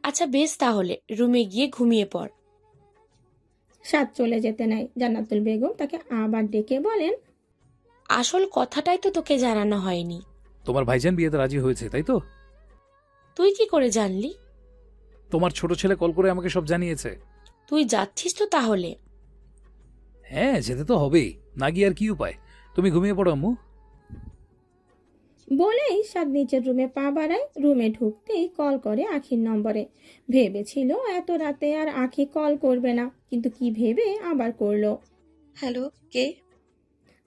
আচ্ছা বেশ, তাহলে রুমে গিয়ে ঘুমিয়ে পড়। সাত চলে যেতে নেয়। জান্নাতুল বেগম তাকে আবার ডেকে বলেন, আসল কথাটাই তো তোকে জানানো হয়নি। তোমার ভাইজান বিয়েতে রাজি হয়েছে, তাই তো? তুই কি করে জানলি? তোমার ছোট ছেলে কল করে আমাকে সব জানিয়েছে। তুই যাচ্ছিস তো তাহলে? হ্যাঁ, যেতে তো হবেই, না গিয়ে আর কি উপায়। তুমি ঘুমিয়ে পড়ো আম্মু। বলেই সাদ নিচের রুমে পা বাড়ায়। রুমে ঢুকতেই কল করে আখির নম্বরে। ভেবেছিল এত রাতে আর আখি কল করবে না, কিন্তু কি ভেবে আবার করলো। হ্যালো, কে?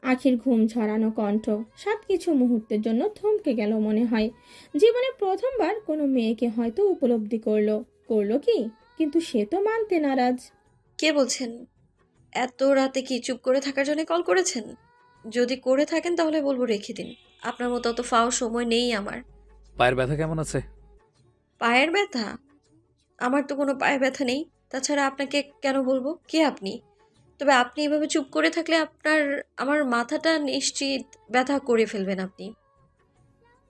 আখির ঘুম ঝরানো কণ্ঠ। সাদ কিছু মুহূর্তের জন্য থমকে গেল মনে হয়। জীবনে প্রথমবার কোনো মেয়েকে হয়তো উপলব্ধি করলো কি, কিন্তু সে তো মানতে নারাজ। কে বলছেন? এত রাতে কি চুপ করে থাকার জন্য কল করেছেন? যদি করে থাকেন তাহলে বলবো রেখে দিন। আপনার মতো অত ফাও সময় নেই আমার। পায়ের ব্যথা কেমন আছে? পায়ের ব্যথা? আমার তো কোনো পায়ের ব্যথা নেই। তাছাড়া আপনাকে কেন বলবো? কে আপনি? তবে আপনি এভাবে চুপ করে থাকলে আমার মাথাটা নিশ্চিত ব্যথা করে ফেলবেন আপনি।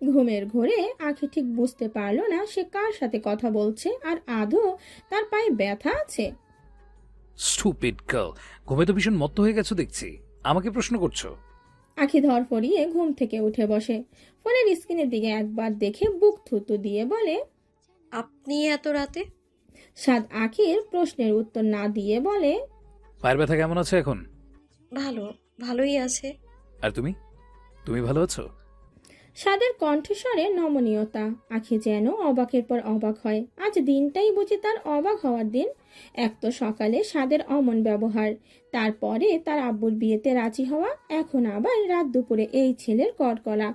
ঘুমের ঘোরে আখি ঠিক বুঝতে পারলো না সে কার সাথে কথা বলছে, আর আদৌ তার পায়ে ব্যথা আছে। স্টুপিড গার্ল, ঘুমে তো ভীষণ মত্ত হয়ে গেছো দেখছি, আমাকে প্রশ্ন করছো? আখি ধরফরিয়ে ঘুম থেকে উঠে বসে। ফোনের স্ক্রিনের দিকে একবার দেখে বুক থুতু দিয়ে বলে, আপনি এত রাতে? সাদ আখির প্রশ্নের উত্তর না দিয়ে বলে, পায়ের ব্যথা কেমন আছে এখন? ভালোই আছে। আর তুমি তুমি ভালো আছো? সাদের কণ্ঠস্বরে নমনীয়তা। আখি যেন অবাকের পর অবাক হয়। আজ দিনটাই বুঝি তার অবাক হওয়ার দিন। এক তো সকালে সাদের অমন ব্যবহার, তারপরে তার আব্বুর বিয়েতে রাজি হওয়া, এখন আবার রাত দুপুরে এই ছেলের কড়কড়া।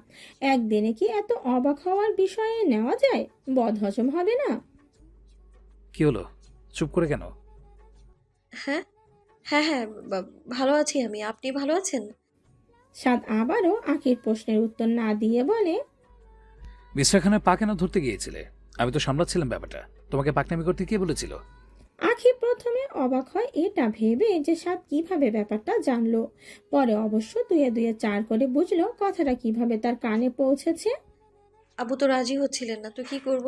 একদিনে কি এত অবাক হওয়ার বিষয়ে নেওয়া যায়? বদহজম হবে না? কি হলো, চুপ করে কেন? হ্যাঁ হ্যাঁ হ্যাঁ, ভালো আছি আমি। আপনি ভালো আছেন? সাদ আবারও আখির প্রশ্নের উত্তর না দিয়ে বলে, মিস্টার খানের পা কেন ধরতে গিয়েছিলে? আমি তো সামলাচ্ছিলাম ব্যাপারটা। তোমাকে পাকনামি করতে কে বলেছিল? আখি প্রথমে অবাক হয় এটা ভেবে যে সাদ কিভাবে ব্যাপারটা জানলো। পরে অবশ্য দুয়ে দুয়ে চার করে বুঝলো কথাটা কিভাবে তার কানে পৌঁছেছে। আব্বু তো রাজি হচ্ছিলেন না, তো কি করব?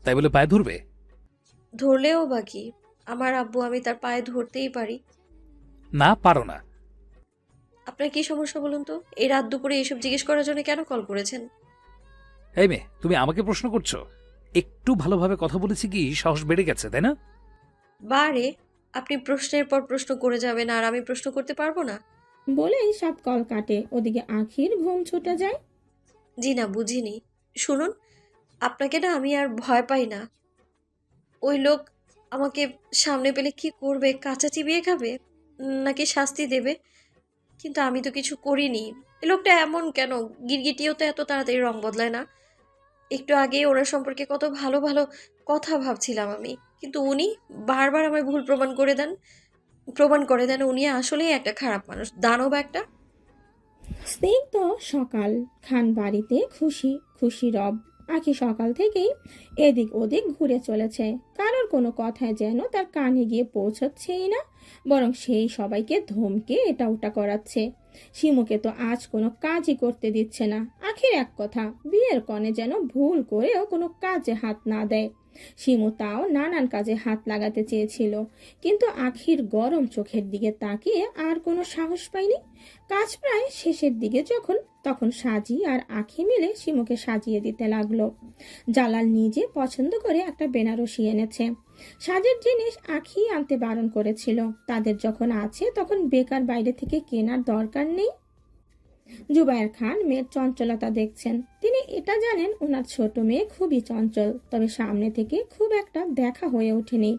তাই বলে পায়ে ধরবে? ধরলেও বাকি আমার আব্বু, আমি তার পায়ে ধরতেই পারি। না, পারো না। আপনার কি সমস্যা বলুন তো? এই রাত দুপুরে এসব জিজ্ঞেস করার জন্য কেন কল করেছেন? এই মেয়ে, তুমি আমাকে প্রশ্ন করছো? একটু ভালোভাবে কথা বলেছি কি সাহস বেড়ে গেছে, তাই না? বারে, আপনি প্রশ্নের পর প্রশ্ন করে যাবেন আর আমি প্রশ্ন করতে পারবো না? বলেই সাদ কল কাটে। ওদিকে আখির ঘুম ছুটে যায়। জি না, বুঝিনি। শুনুন, আপনাকে না আমি আর ভয় পাই না। ওই লোক আমাকে সামনে পেলে কি করবে? কাঁচা চিবিয়ে খাবে নাকি শাস্তি দেবে? কিন্তু আমি তো কিছু করিনি। এই লোকটা এমন কেন? গিরগিটিও তো এত তাড়াতাড়ি রং বদলায় না। একটু আগে ওনার সম্পর্কে কত ভালো ভালো কথা ভাবছিলাম আমি, কিন্তু উনি বারবার আমায় ভুল প্রমাণ করে দেন উনি আসলেই একটা খারাপ মানুষ, দানব একটা। স্নিগ্ধ সকাল। খান বাড়িতে খুশি খুশি রব। আখি সকাল থেকেই এদিক ওদিক ঘুরে চলেছে। কারোর কোনো কথায় যেন তার কানে গিয়ে পৌঁছচ্ছেই না, বরং সেই সবাইকে ধমকে এটা ওটা করাচ্ছে। শিমুকে তো আজ কোনো কাজই করতে দিচ্ছে না। আখির এক কথা, বিয়ের কনে যেন ভুল করেও কোনো কাজে হাত না দেয়। শিমু তাও নানান কাজে হাত লাগাতে চেয়েছিল, কিন্তু আখির গরম চোখের দিকে তাকিয়ে আর কোনো সাহস পায়নি। কাজ প্রায় শেষের দিকে তখন সাজি আর আখি মিলে শিমুকে সাজিয়ে দিতে লাগলো। জালাল নিজে পছন্দ করে একটা বেনারসি এনেছে। সাজের জিনিস আখি আনতে বারণ করেছিল। তাদের যখন আছে তখন বেকার বাইরে থেকে কেনার দরকার নেই। জুবায়ের খান মেয়ের চঞ্চলতা দেখছেন। তিনি এটা জানেন ওনার ছোট মেয়ে খুবই চঞ্চল, তবে সামনে থেকে খুব একটা দেখা হয়ে ওঠেনি।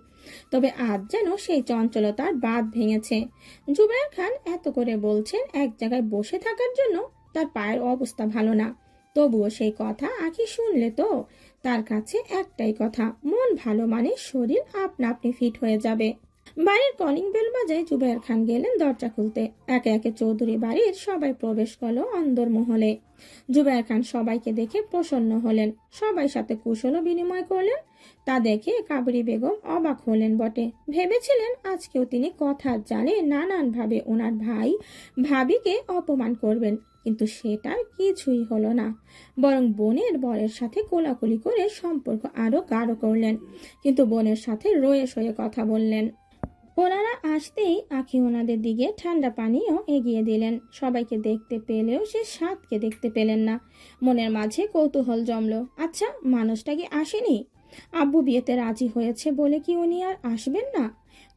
তবে আজ যেন সেই চঞ্চলতার বাঁধ ভেঙেছে। জুবায়ের খান এত করে বলছেন এক জায়গায় বসে থাকার জন্য, তার পায়ের অবস্থা ভালো না। তবুও সেই কথা আখি শুনলে তো তার কাছে একটাই কথা, মন ভালো মানে শরীর আপনা আপনি ফিট হয়ে যাবে। বাড়ির কলিং বেল বাজায়। জুবায়ের খান গেলেন দরজা খুলতে। একে একে চৌধুরী বাড়ির সবাই প্রবেশ করলো অন্দরমহলে। জুবায়ের খান সবাইকে দেখে প্রসন্ন হলেন, সবাই সাথে কুশল বিনিময় করলেন। তা দেখে কাবেরী বেগম অবাক হলেন বটে। ভেবেছিলেন আজকেও তিনি কথার জালে নানানভাবে ওনার ভাই ভাবিকে অপমান করবেন, কিন্তু সেটার কিছুই হলো না। বরং বোনের বরের সাথে কোলাকুলি করে সম্পর্ক আরো গাঢ় করলেন, কিন্তু বোনের সাথে রয়ে সয়ে কথা বললেন। ওনারা আসতেই আখি ওনাদের দিকে ঠান্ডা পানিও এগিয়ে দিলেন। সবাইকে দেখতে পেলেও সে সাদকে দেখতে পেলেন না। মনের মাঝে কৌতূহল জমলো, আচ্ছা মানুষটা কি আসেনি? আব্বু বিয়েতে রাজি হয়েছে বলে কি উনি আর আসবেন না?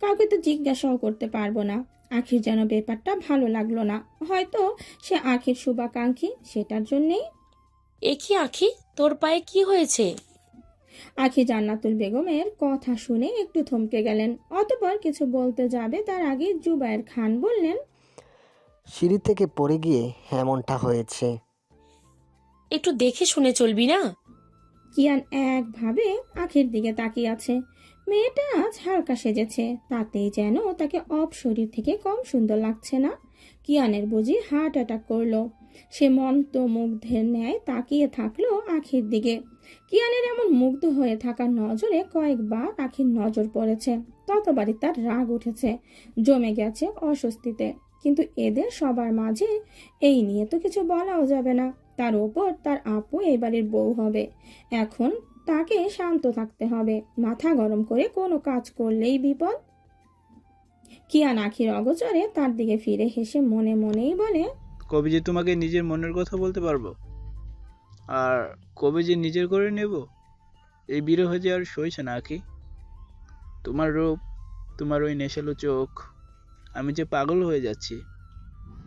কাউকে তো জিজ্ঞাসাও করতে পারবো না। আখির যেন ব্যাপারটা ভালো লাগলো না। হয়তো সে আখির শুভাকাঙ্ক্ষী, সেটার জন্যেই। এ কি আখি, তোর পায়ে কি হয়েছে? আখি জান্নাতুল বেগমের কথা শুনে একটু থমকে গেলেন। অতঃপর কিছু বলতে যাবে তার আগে জুবায়ের খান বললেন, সিঁড়ি থেকে পড়ে গিয়ে এমনটা হয়েছে। একটু দেখে শুনে চলবি না? কিয়ান একভাবে আখির দিকে তাকিয়ে আছে। মেয়েটা আজ হালকা সেজেছে, তাতেই যেন তাকে অপশরীর থেকে কম সুন্দর লাগছে না। কিয়ানের বুঝি হার্ট অ্যাটাক করলো। সে মন্ত্রমুগ্ধের ন্যায় তাকিয়ে থাকলো আখির দিকে। কিয়ানের এমন মুগ্ধ হয়ে থাকা নজরে কয়েকবার আখির নজর পড়েছে। ততবারই তার রাগ উঠেছে, জমে গেছে অস্বস্তিতে। কিন্তু এদের সবার মাঝে এই নিয়ে তো কিছু বলাও যাবে না। তার ওপর তার আপু এই বাড়ির বউ হবে। এখন তাকে শান্ত থাকতে হবে। মাথা গরম করে কোনো কাজ করলেই বিপদ। কিয়ান আখির অগোচরে তার দিকে ফিরে হেসে মনে মনেই বলে, কবে যে তোমাকে নিজের মনের কথা বলতে পারবো, আর কবে যে নিজের করে নেব, এই বিরহ যে আর সইছে না আখি। তোমার রূপ, তোমার ওই নেশালো চোখ, আমি যে পাগল হয়ে যাচ্ছি,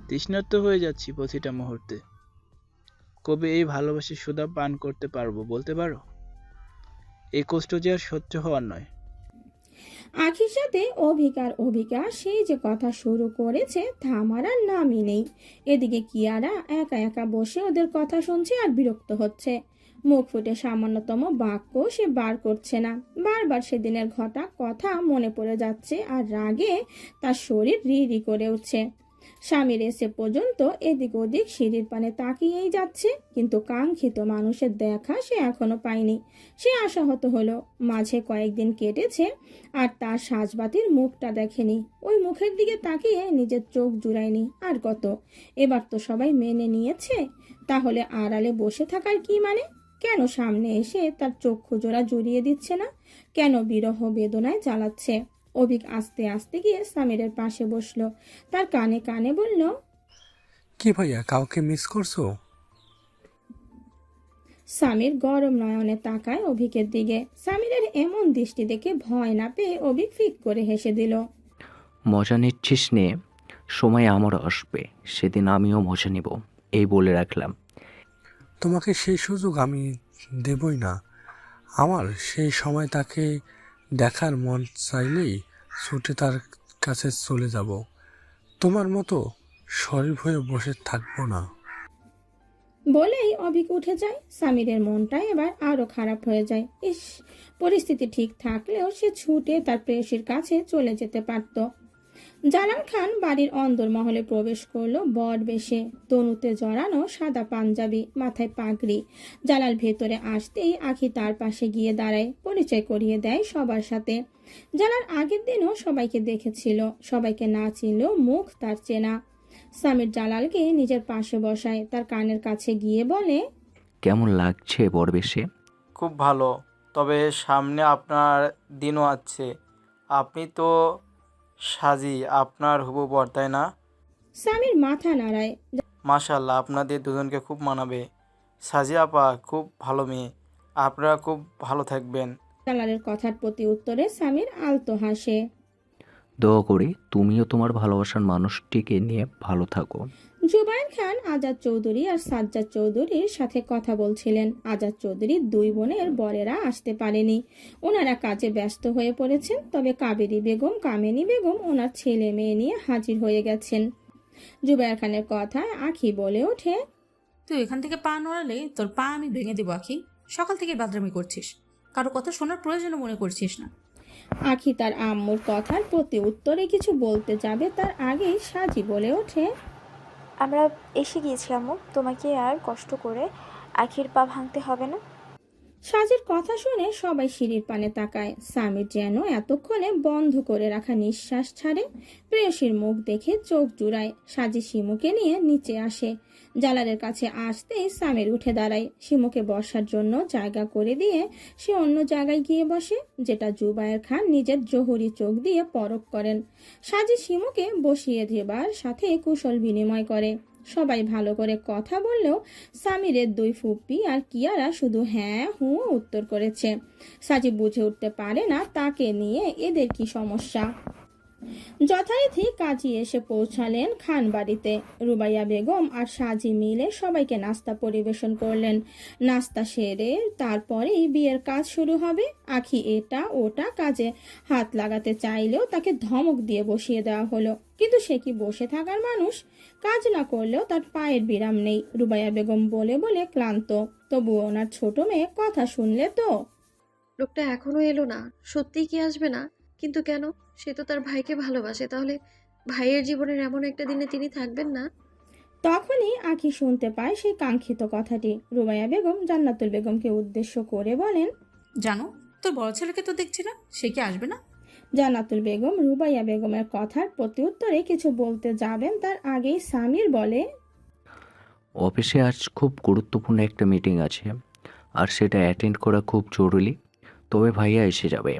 তৃষ্ণার্ত হয়ে যাচ্ছি প্রতিটা মুহূর্তে। কবে এই ভালোবাসার সুধা পান করতে পারবো বলতে পারো? এই কষ্ট যে আর সহ্য হওয়ার নয়। আখির সাথে অভিকা সেই যে কথা শুরু করেছে থামার আর নামই নেই। এদিকে কিয়ারা একা একা বসে ওদের কথা শুনছে আর বিরক্ত হচ্ছে। মুখ ফুটে সামান্যতম বাক্য সে বার করছে না। বারবার সেদিনের ঘটা কথা মনে পড়ে যাচ্ছে আর রাগে তার শরীর রি করে উঠছে। স্বামীর এসে পর্যন্ত এদিক ওদিক সিঁড়ির পানে তাকিয়েই যাচ্ছে, কিন্তু কাঙ্ক্ষিত মানুষের দেখা সে এখনো পায়নি। সে আশাহত হলো। মাঝে কয়েকদিন কেটেছে আর তার সাজবাতির মুখটা দেখেনি। ওই মুখের দিকে তাকিয়ে নিজের চোখ জুড়ায়নি। আর কত, এবার তো সবাই মেনে নিয়েছে, তাহলে আড়ালে বসে থাকার কি মানে? কেন সামনে এসে তার চক্ষু জোড়া জড়িয়ে দিচ্ছে না? কেন বিরহ বেদনায় জ্বালাচ্ছে? অভিক আস্তে আস্তে গিয়ে সামিরের পাশে বসলো। তার কানে কানে বলল, কি ভাইয়া, কাউকে মিস করছো? সামির গরম নয়নে তাকায় অভিকের দিকে। সামিরের এমন দৃষ্টি দেখে ভয় না পেয়ে অভিক ফিক করে হেসে দিল। মজা নিচ্ছিস নে, সময় আমারও আসবে, সেদিন আমিও মজা নেব, এই বলে রাখলাম। তোমাকে সেই সুযোগ আমি দেবই না। আমার সেই সময় তাকে দেখার মন চাইলেই ছুটে তার কাছে চলে যাব। তোমার মতো শরীফ হয়ে বসে থাকবো না। বলেই অভিক উঠে যায়। সামিরের মনটা এবার আরো খারাপ হয়ে যায়। ইস, পরিস্থিতি ঠিক থাকলেও সে ছুটে তার প্রেয়সীর কাছে চলে যেতে পারত। জালাল খান বাড়ির অন্দরমহলে প্রবেশ করলো বর বেশে, তনুতে জড়ানো সাদা পাঞ্জাবি, মাথায় পাগড়ি। জালাল ভেতরে আসতেই আখি তার পাশে গিয়ে দাঁড়ায়, পরিচয় করিয়ে দেয় সবার সাথে। জালাল আগের দিনও সবাইকে দেখেছিল, সবাইকে না চিনলেও মুখ তার চেনা। সামির জালালকে নিজের পাশে বসায়, তার কানের কাছে গিয়ে বলে, কেমন লাগছে বরবেশে? খুব ভালো, তবে সামনে আপনার দিনও আছে। আপনি তো সাজি আপনার হবু বর, তাই না? সামির মাথা নাড়ায়। মাশাল্লাহ, আপনাদের দুজনকে খুব মানাবে। সাজি আপা খুব ভালো মেয়ে, আপনারা খুব ভালো থাকবেন। জালালের কথার প্রতি উত্তরে সামির আলতো হাসে। দোয়া করি তুমিও তোমার ভালোবাসার মানুষটিকে নিয়ে ভালো থাকো। জুবায়ের খান আজাদ চৌধুরী আর সাজ্জাদ চৌধুরীর সাথে কথা বলছিলেন। আজাদ চৌধুরীর দুই বোনের বরেরা আসতে পারেনি, ওনারা কাজে ব্যস্ত হয়ে পড়েছেন। তবে কাবেরী বেগম, কামেনী বেগম ওনার ছেলে মেয়ে নিয়ে হাজির হয়ে গেছেন। জুবায়ের খানের কথায় আখি বলে ওঠে, তুই এখান থেকে পা নড়ালে তোর পা আমি ভেঙে দেবো আখি। সকাল থেকে বাদরামি করছিস, কারো কথা শোনার প্রয়োজনও মনে করছিস না। আখি তার আম্মুর কথার প্রতি উত্তরে কিছু বলতে যাবে তার আগেই সাজি বলে ওঠে, আমরা এসে গিয়েছি আম্মু, তোমাকে আর কষ্ট করে আখির পা ভাঙতে হবে না। সাজির কথা শুনে সবাই সিঁড়ির পানে তাকায়। সামির যেন এতক্ষণে বন্ধ করে রাখা নিঃশ্বাস ছাড়ে। প্রেয়সীর মুখ দেখে চোখ জুড়ায়। সাজি শিমুকে নিয়ে নিচে আসে। জালালের কাছে আসতেই সামির উঠে দাঁড়ায়। শিমুকে বসার জন্য জায়গা করে দিয়ে সে অন্য জায়গায় গিয়ে বসে, যেটা জুবায়ের খান নিজের জহুরি চোখ দিয়ে পরখ করেন। সাজি শিমুকে বসিয়ে দেবার সাথে কুশল বিনিময় করে। সবাই ভালো করে কথা বললেও সামিরের দুই ফুপ্পি আর কিয়ারা শুধু হ্যাঁ হুঁ উত্তর করেছে। সাজি বুঝে উঠতে পারে না তাকে নিয়ে এদের কি সমস্যা। যথারীতি কাজী এসে পৌঁছালেন খান বাড়িতে। রুবাইয়া বেগম আর সাজি মিলে সবাইকে নাস্তা পরিবেশন করলেন। নাস্তা সেরে তারপরেই বিয়ের কাজ শুরু হবে। আখি এটা ওটা কাজে হাত লাগাতে চাইলেও তাকে ধমক দিয়ে বসিয়ে দেওয়া হলো। কিন্তু সে কি বসে থাকার মানুষ? কাজ না করলেও তার পায়ের বিরাম নেই। রুবাইয়া বেগম বলে বলে ক্লান্ত, তবুও ওনার ছোট মেয়ে কথা শুনলে তো। লোকটা এখনো এলো না, সত্যিই কি আসবে না? কিন্তু কেন? সে তো তার ভাইকে ভালোবাসে, তাহলে ভাইয়ের জীবনের এমন একটা দিনে তিনি থাকবেন না? তখনই আখি শুনতে পায় সেই কাঙ্ক্ষিত কথাটি। রুবাইয়া বেগম জান্নাতুল বেগমকে উদ্দেশ্য করে বলেন, জানো, তোর বড় ছেলেকে তো দেখছি না, সে কি আসবে না? জান্নাতুল বেগম রুবাইয়া বেগমের কথার প্রত্যুত্তরে কিছু বলতে যাবেন তার আগেই সামির বলে, অফিসে আজ খুব গুরুত্বপূর্ণ একটা মিটিং আছে, আর সেটা অ্যাটেন্ড করা খুব জরুরি। তবে ভাইয়া এসে যাবে।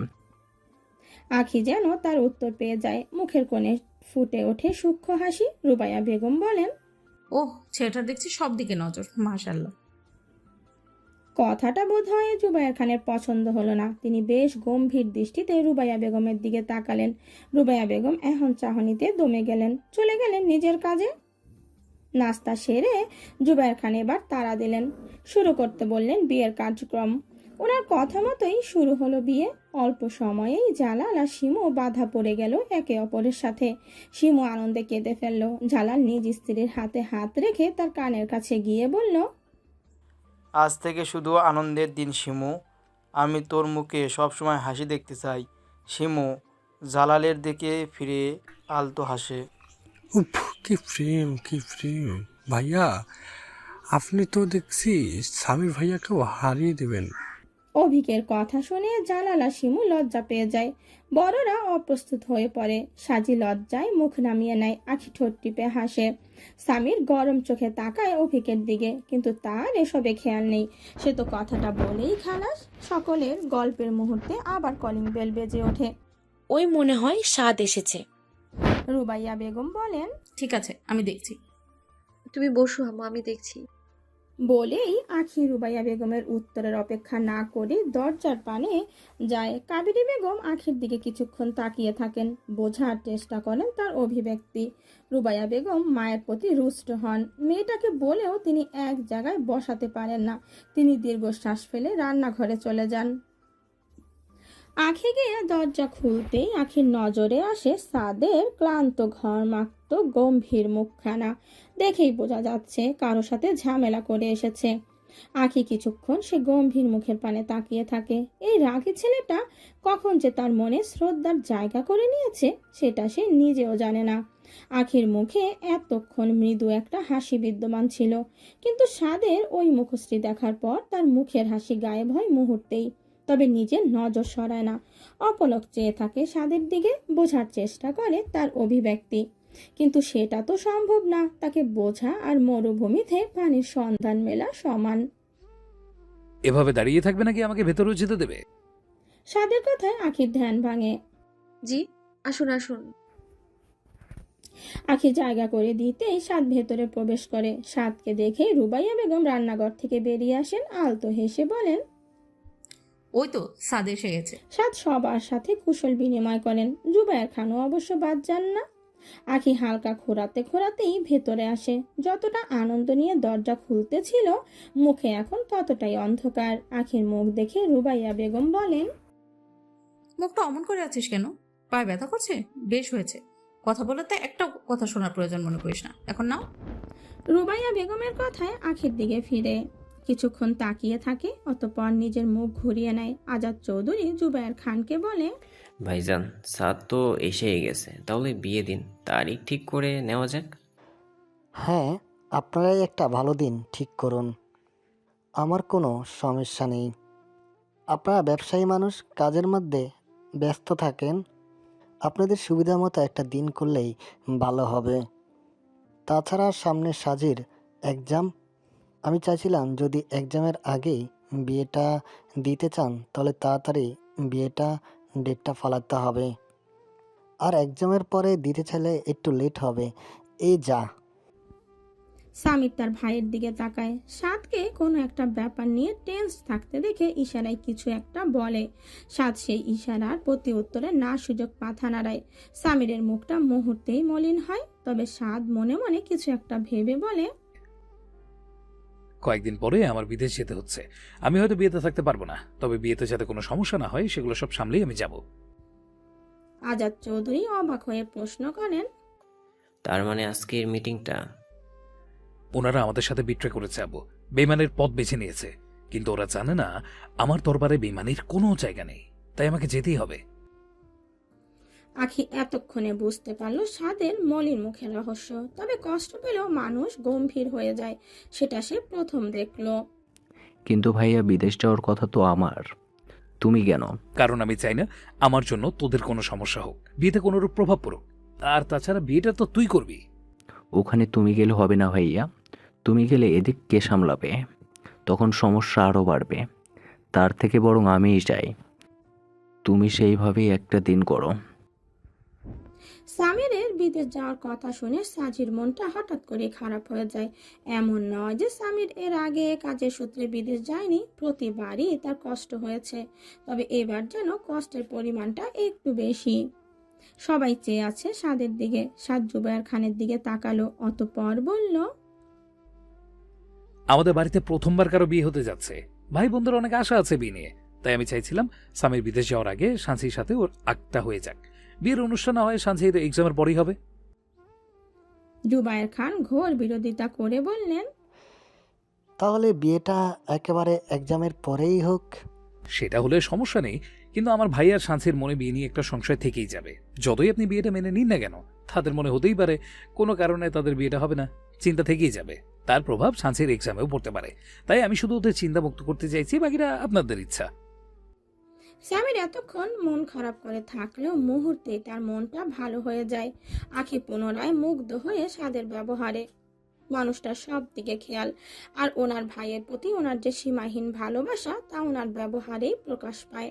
আখি যেন তার উত্তর পেয়ে যায়। মুখের কোণে ফুটে ওঠে সূক্ষ্ম হাসি। রুবাইয়া বেগম বলেন, ওহ, ছেলেটার দেখছি সব দিকে নজর, মাশাল্লাহ। কথাটা বোধ হয় জুবায়ের খানের পছন্দ হলো না। তিনি বেশ গম্ভীর দৃষ্টিতে রুবাইয়া বেগমের দিকে তাকালেন। রুবাইয়া বেগম এখন চাহনিতে দমে গেলেন, চলে গেলেন নিজের কাজে। নাস্তা সেরে জুবায়ের খান এবার তাড়া দিলেন, শুরু করতে বললেন বিয়ের কার্যক্রম। ওনার কথা মতোই শুরু হলো বিয়ে। অল্প সময়েই জালাল আর শিমু বাধা পড়ে গেল একে অপরের সাথে। শিমু আনন্দে কেঁদে ফেলল। জালাল নিজ স্ত্রীর হাতে হাত রেখে তার কানের কাছে গিয়ে বলল, আজ থেকে শুধু আনন্দের দিন শিমু। আমি তোর মুখে সবসময় হাসি দেখতে চাই। শিমু জালালের দিকে ফিরে আলতো হাসে। উফ, কি প্রেম, কি প্রেম! ভাইয়া, আপনি তো দেখছি স্বামীর ভাইয়াকেও হারিয়ে দেবেন। অভিকের কথা শুনে জালাল আর শিমু লজ্জা পেয়ে যায়। বড়রা অপ্রস্তুত হয়ে পড়ে। সাজি লজ্জায় মুখ নামিয়ে নেয়, আখি ঠোঁট টিপে হাসে। সামির গরম চোখে তাকায় অভিকের দিকে, কিন্তু তার এসবে খেয়াল নেই। সে তো কথাটা বলেই খালাস। সকলের গল্পের মুহূর্তে আবার কলিং বেল বেজে ওঠে। ওই মনে হয় স্বাদ এসেছে। রুবাইয়া বেগম বলেন, ঠিক আছে, আমি দেখছি। তুমি বসো আম্মা, আমি দেখছি। বলেই আখি রুবাইয়া বেগমের উত্তরের অপেক্ষা না করে দরজার পানে যায়। কাবেরী বেগম আখির দিকে কিছুক্ষণ তাকিয়ে থাকেন, বোঝার চেষ্টা করেন তার অভিব্যক্তি। রুবাইয়া বেগম মায়ের প্রতি রুষ্ট হন। মেয়েটাকে বলেও তিনি এক জায়গায় বসাতে পারেন না। তিনি দীর্ঘশ্বাস ফেলে রান্নাঘরে চলে যান। আখি গিয়ে দরজা খুলতেই আখির নজরে আসে সাদের ক্লান্ত ঘর্মাক্ত গম্ভীর মুখখানা। দেখেই বোঝা যাচ্ছে কারো সাথে ঝামেলা করে এসেছে। আখি কিছুক্ষণ সে গম্ভীর মুখের পানে তাকিয়ে থাকে। এই রাগী ছেলেটা কখন যে তার মনে শ্রদ্ধার জায়গা করে নিয়েছে সেটা সে নিজেও জানে না। আখির মুখে এতক্ষণ মৃদু একটা হাসি বিদ্যমান ছিল, কিন্তু সাদের ওই মুখশ্রী দেখার পর তার মুখের হাসি গায়েব হয় মুহূর্তেই। তবে নিজের নজর সরায় না, অপলক চেয়ে থাকে সাদের দিকে, বোঝার চেষ্টা করে তার অভিব্যক্তি। কিন্তু সেটা তো সম্ভব না। তাকে বোঝা আর মরুভূমিতে পানির সন্ধান মেলা সমান। এভাবে দাঁড়িয়ে থাকবে নাকি আমাকে ভেতরেও যেতে দেবে? সাদের কথায় আখির ধ্যান ভাঙে। জি, আসুন আসুন। আখি জায়গা করে দিতেই সাদ ভেতরে প্রবেশ করে। সাদকে দেখে রুবাইয়া বেগম রান্নাঘর থেকে বেরিয়ে আসেন, আলতো হেসে বলেন, ওই তো সাদ এসে গেছে। সাদ সবার সাথে কুশল বিনিময় করেন। জুবায়ের খানও অবশ্য বাদ যান না। আখি হালকা খোঁড়াতে খোঁড়াতেই ভেতরে আসে। যতটা আনন্দ নিয়ে দরজা খুলতে ছিল, মুখে এখন ততটাই অন্ধকার। আখির মুখ দেখে রুবাইয়া বেগম বলেন, মুখটা অমন করে আছিস কেন? পায়ে ব্যথা করছে? বেশ হয়েছে, কথা বলতে একটা কথা শোনার প্রয়োজন মনে করিস না। এখন নাও। রুবাইয়া বেগমের কথায় আখির দিকে ফিরে কিছুক্ষণ তাকিয়ে থাকে, অতঃপর নিজের মুখ ঘুরিয়ে নেয়। আজাদ চৌধুরী জুবায়ের খানকে বলে, ভাইজান, সাদ তো এসেই গেছে, তাহলে বিয়ে দিন তারিখ ঠিক করে নেওয়া যাক। হ্যাঁ, আপনারাই একটা ভালো দিন ঠিক করুন, আমার কোনো সমস্যা নেই। আপনারা ব্যবসায়ী মানুষ, কাজের মধ্যে ব্যস্ত থাকেন। আপনাদের সুবিধা মতো একটা দিন করলেই ভালো হবে। তাছাড়া সামনে সাজির এক্সাম? আমি চাইছিলাম যদি এক্সামের আগেই বিয়েটা দিতে চান তাহলে তাড়াতাড়ি বিয়েটা ডেটটা ফালাতে হবে, আর এক্সামের পরে দিতে চাইলে একটু লেট হবে। এই যা। সামির তার ভাইয়ের দিকে তাকায়। সাদকে কোনো একটা ব্যাপার নিয়ে টেন্স থাকতে দেখে ইশারায় কিছু একটা বলে। সাদ সেই ইশারার প্রতি উত্তরে না সুযোগ মাথা নাড়ায়। সামিরের মুখটা মুহূর্তেই মলিন হয়, তবে সাদ মনে মনে কিছু একটা ভেবে বলে, কয়েকদিন পরে আমার বিদেশ যেতে হচ্ছে। আমি হয়তো বিয়েতে থাকতে পারবো না, তবে বিয়েতে যাতে কোনো সমস্যা না হয় সেগুলো সব সামলেই আমি যাব। আজাদ চৌধুরী অবাক হয়ে প্রশ্ন করেন, তার মানে আজকের মিটিংটা? ওনারা আমাদের সাথে বিট্রে করেছে আব্বু, বেইমানের পথ বেছে নিয়েছে, কিন্তু ওরা জানে না আমার দরবারে বেইমানির কোনো জায়গা নেই, তাই আমাকে যেতেই হবে। আখি এতক্ষণে বুঝতে পারলো সাদের মলিন মুখের রহস্য, তবে কষ্ট পেলেও মানুষ গম্ভীর হয়ে যায় সেটা সে প্রথম দেখলো। কিন্তু ভাইয়া বিদেশ যাওয়ার কথা তো আমার, তুমি কেন? কারণ আমি চাই না আমার জন্য তোদের কোনো সমস্যা হোক, বিয়েতে কোনোরূপ প্রভাব পড়ুক। আর তাছাড়া বিয়েটা তো তুই করবি। ওখানে তুমি গেলে হবে না ভাইয়া, তুমি গেলে এদিক কে সামলাবে? তখন সমস্যা আরও বাড়বে। তার থেকে বরং আমিই যাই, তুমি সেইভাবেই একটা দিন করো। সামিরের বিদেশ যাওয়ার কথা শুনে সাজির মনটা হঠাৎ করে খারাপ হয়ে যায়। এমন নয় যে সামির এর আগে কাজের সূত্রে বিদেশ যায়নি, প্রতিবারই তার কষ্ট হয়েছে, তবে এবার যেন কষ্টের পরিমাণটা একটু বেশি। সবাই চেয়ে আছে সাদের দিকে। সাদ জুবায়ের খানের দিকে তাকালো, অতঃপর বলল, আমাদের বাড়িতে প্রথমবার কারো বিয়ে হতে যাচ্ছে, ভাই বোনদের অনেক আশা আছে বিয়ে নিয়ে, তাই আমি চাইছিলাম সামির বিদেশ যাওয়ার আগে সানসির সাথে ওর আগটা হয়ে যাক। বিয়ের অনুষ্ঠান না হয় সানসি এক্সামের পরেই হবে। জুবায়ের খান ঘোর বিরোধিতা করে বললেন, তাহলে বিয়েটা একেবারে এক্সামের পরেই হোক। সেটা হলে সমস্যা নেই, কিন্তু আমার ভাই আর সানসির মনে বিয়ে নিয়ে একটা সংশয় থেকেই যাবে। যতই আপনি বিয়েটা মেনে নিন না কেন, তাদের মনে হতেই পারে কোনো কারণে তাদের বিয়েটা হবে না, চিন্তা থেকেই যাবে। তার প্রভাব সানসির এক্সামেও পড়তে পারে। তাই আমি শুধু ওদের চিন্তা মুক্ত করতে চাইছি, বাকিটা আপনাদের ইচ্ছা। স্যামির এতক্ষণ মন খারাপ করে থাকলেও মুহূর্তে তার মনটা ভালো হয়ে যায়। আখি পুনরায় মুগ্ধ হয়ে সাদের ব্যবহারে। মানুষটার সব দিকে খেয়াল, আর ওনার ভাইয়ের প্রতি ওনার যে সীমাহীন ভালোবাসা তা ওনার ব্যবহারেই প্রকাশ পায়।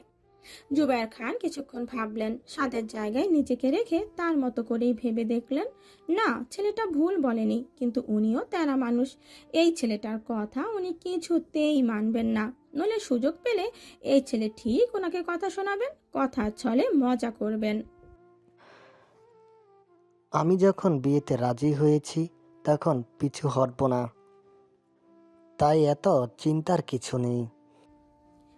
জুবায়ের খান কিছুক্ষণ ভাবলেন, সাদের জায়গায় নিজেকে রেখে তার মতো করেই ভেবে দেখলেন, না, ছেলেটা ভুল বলেনি, কিন্তু উনিও তেরা মানুষ। এই ছেলেটার কথা উনি কিছুতেই মানবেন না, নইলে সুযোগ পেলে এই ছেলে ঠিক ওনাকে কথা শোনাবেন, কথা ছলে মজা করবেন। আমি যখন বিয়েতে রাজি হয়েছি তখন পিছু হটব না, তাই এত চিন্তার কিছু নেই।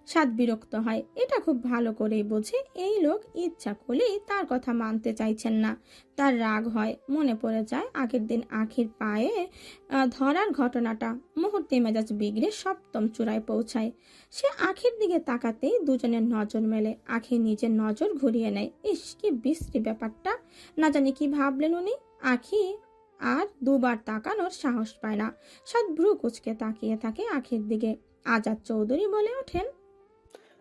সাদ বিরক্ত হয়, এটা খুব ভালো করেই বোঝে এই লোক ইচ্ছা করলেই তার কথা মানতে চাইছেন না। তার রাগ হয়, মনে পড়ে যায় আগের দিন আখির পায়ে ধরার ঘটনাটা। মুহূর্তে মেজাজ বিগড়ে সপ্তম চূড়ায় পৌঁছায়। সে আখির দিকে তাকাতেই দুজনের নজর মেলে। আখি নিজের নজর ঘুরিয়ে নেয়। ইস, কি বিশ্রী ব্যাপারটা! না জানি কি ভাবলেন উনি। আখি আর দুবার তাকানোর সাহস পায় না। সাদ ভ্রু কুচকে তাকিয়ে থাকে আখির দিকে। আজাদ চৌধুরী বলে ওঠেন,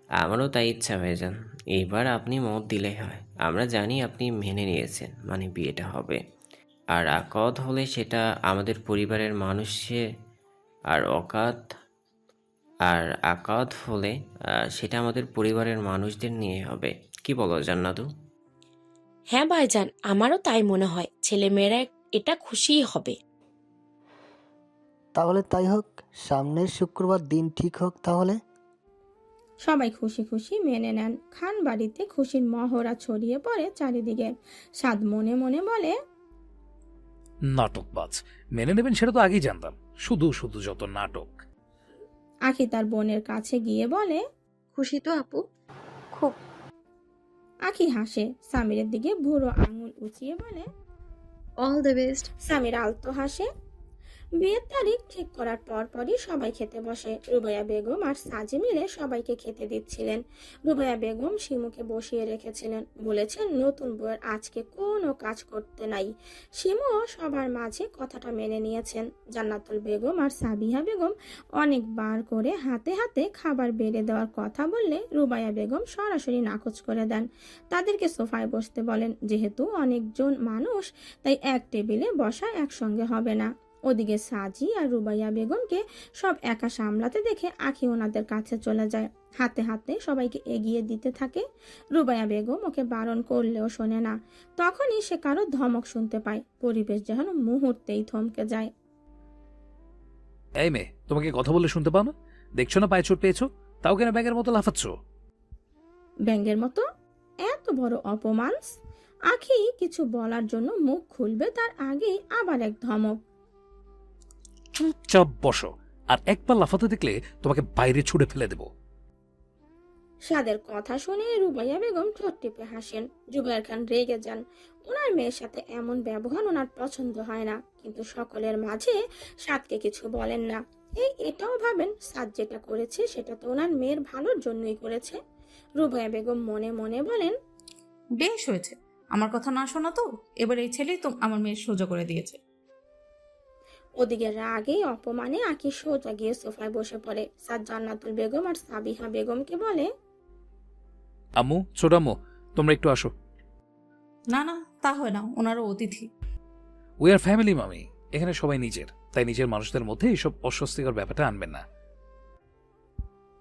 আমারও তাই ইচ্ছা ভাইজান, এইবার আপনি মত দিলেই হয়। আমরা জানি আপনি মেনে নিয়েছেন, মানে বিয়েটা হবে। আর আকদ হলে সেটা আমাদের পরিবারের মানুষের, আর আকাদ হলে সেটা আমাদের পরিবারের মানুষদের নিয়ে হবে। কি বলো জান্নাতু? হ্যাঁ ভাইজান, আমারও তাই মনে হয়। ছেলেমেয়েরা এটা খুশিই হবে। তাহলে তাই হোক, সামনের শুক্রবার দিন ঠিক হোক তাহলে। সবাই খুশি খুশি মেনে নেন। খান বাড়িতে খুশির মহড়া ছড়িয়ে পড়ে চারিদিকে। সাদ মনে মনে বলে, নাটকবাজ, মেনে নেবেন সেটা তো আগেই জানতাম, শুধু শুধু যত নাটক। আখি তার বোনের কাছে গিয়ে বলে, খুশি তো আপু? খুব। আখি হাসে, সামিরের দিকে বুড়ো আঙুল উঁচিয়ে বলে, অল দ্য বেস্ট। সামির আলতো হাসে। বিয়ের তারিখ ঠিক করার পরপরই সবাই খেতে বসে। রুবাইয়া বেগম আর সাজি মিলে সবাইকে খেতে দিচ্ছিলেন। রুবাইয়া বেগম শিমুকে বসিয়ে রেখেছিলেন, বলেছেন নতুন বউয়ের আজকে কোনো কাজ করতে নাই। শিমুও সবার মাঝে কথাটা মেনে নিয়েছেন। জান্নাতুল বেগম আর সাবিহা বেগম অনেকবার করে হাতে হাতে খাবার বেড়ে দেওয়ার কথা বললে রুবাইয়া বেগম সরাসরি নাকচ করে দেন। তাদেরকে সোফায় বসতে বলেন, যেহেতু অনেকজন মানুষ তাই এক টেবিলে বসা একসঙ্গে হবে না। ওদিকে সাজি আর রুবাইয়া বেগমকে সব একা সামলাতে দেখে আখি ওনাদের কাছে চলে যায়, হাতে হাতে সবাইকে এগিয়ে দিতে থাকে। রুবাইয়া বেগম ওকে বারণ করলেও শোনে না। তখনই সে কারো ধমক শুনতে পায়, পরিবেশ যেন মুহূর্তেই থমকে যায়। এই মেয়ে, তোমাকে কথা বলে শুনতে পাও না? দেখছো না পায়ে চোট পেয়েছো, তাও কেন ব্যাগের মতো লাফাচ্ছ? ব্যাঙের মতো? এত বড় অপমান! আখি কিছু বলার জন্য মুখ খুলবে তার আগেই আবার এক ধমক। চুপচাপ বসো, আর একবার লাফাতে দেখলে তোমাকে বাইরে ছুড়ে ফেলে দেব। সাদের কথা শুনে রুবাইয়া বেগম ঠোঁট টিপে হাসেন। জুবাইর খান রেগে যান। ওনার মেয়ের সাথে এমন ব্যবহার ওনার পছন্দ হয় না, কিন্তু সকলের মাঝে সাদকে কিছু বলেন না। এটাও ভাবেন সাদ যেটা করেছে সেটা তো ওনার মেয়ের ভালোর জন্যই করেছে। রুবাইয়া বেগম মনে মনে বলেন, বেশ হয়েছে, আমার কথা না শোনা তো এবার এই ছেলেই তো আমার মেয়ের সোজা করে দিয়েছে। ওদিকে রাগে অপমানে আঁকি সোজা গিয়ে সোফায় বসে পড়ে। সাদ জান্নাতুল বেগম আর সাবিহা বেগমকে বলে, আম্মু, ছোট আম্মু, তোমরা একটু আসো। না না, তা হয় না, ওনারও অতিথি। উই আর ফ্যামিলি মামি, এখানে সবাই নিজের, তাই নিজের মানুষদের মধ্যে এইসব অস্বস্তিকর ব্যাপারটা আনবেন না।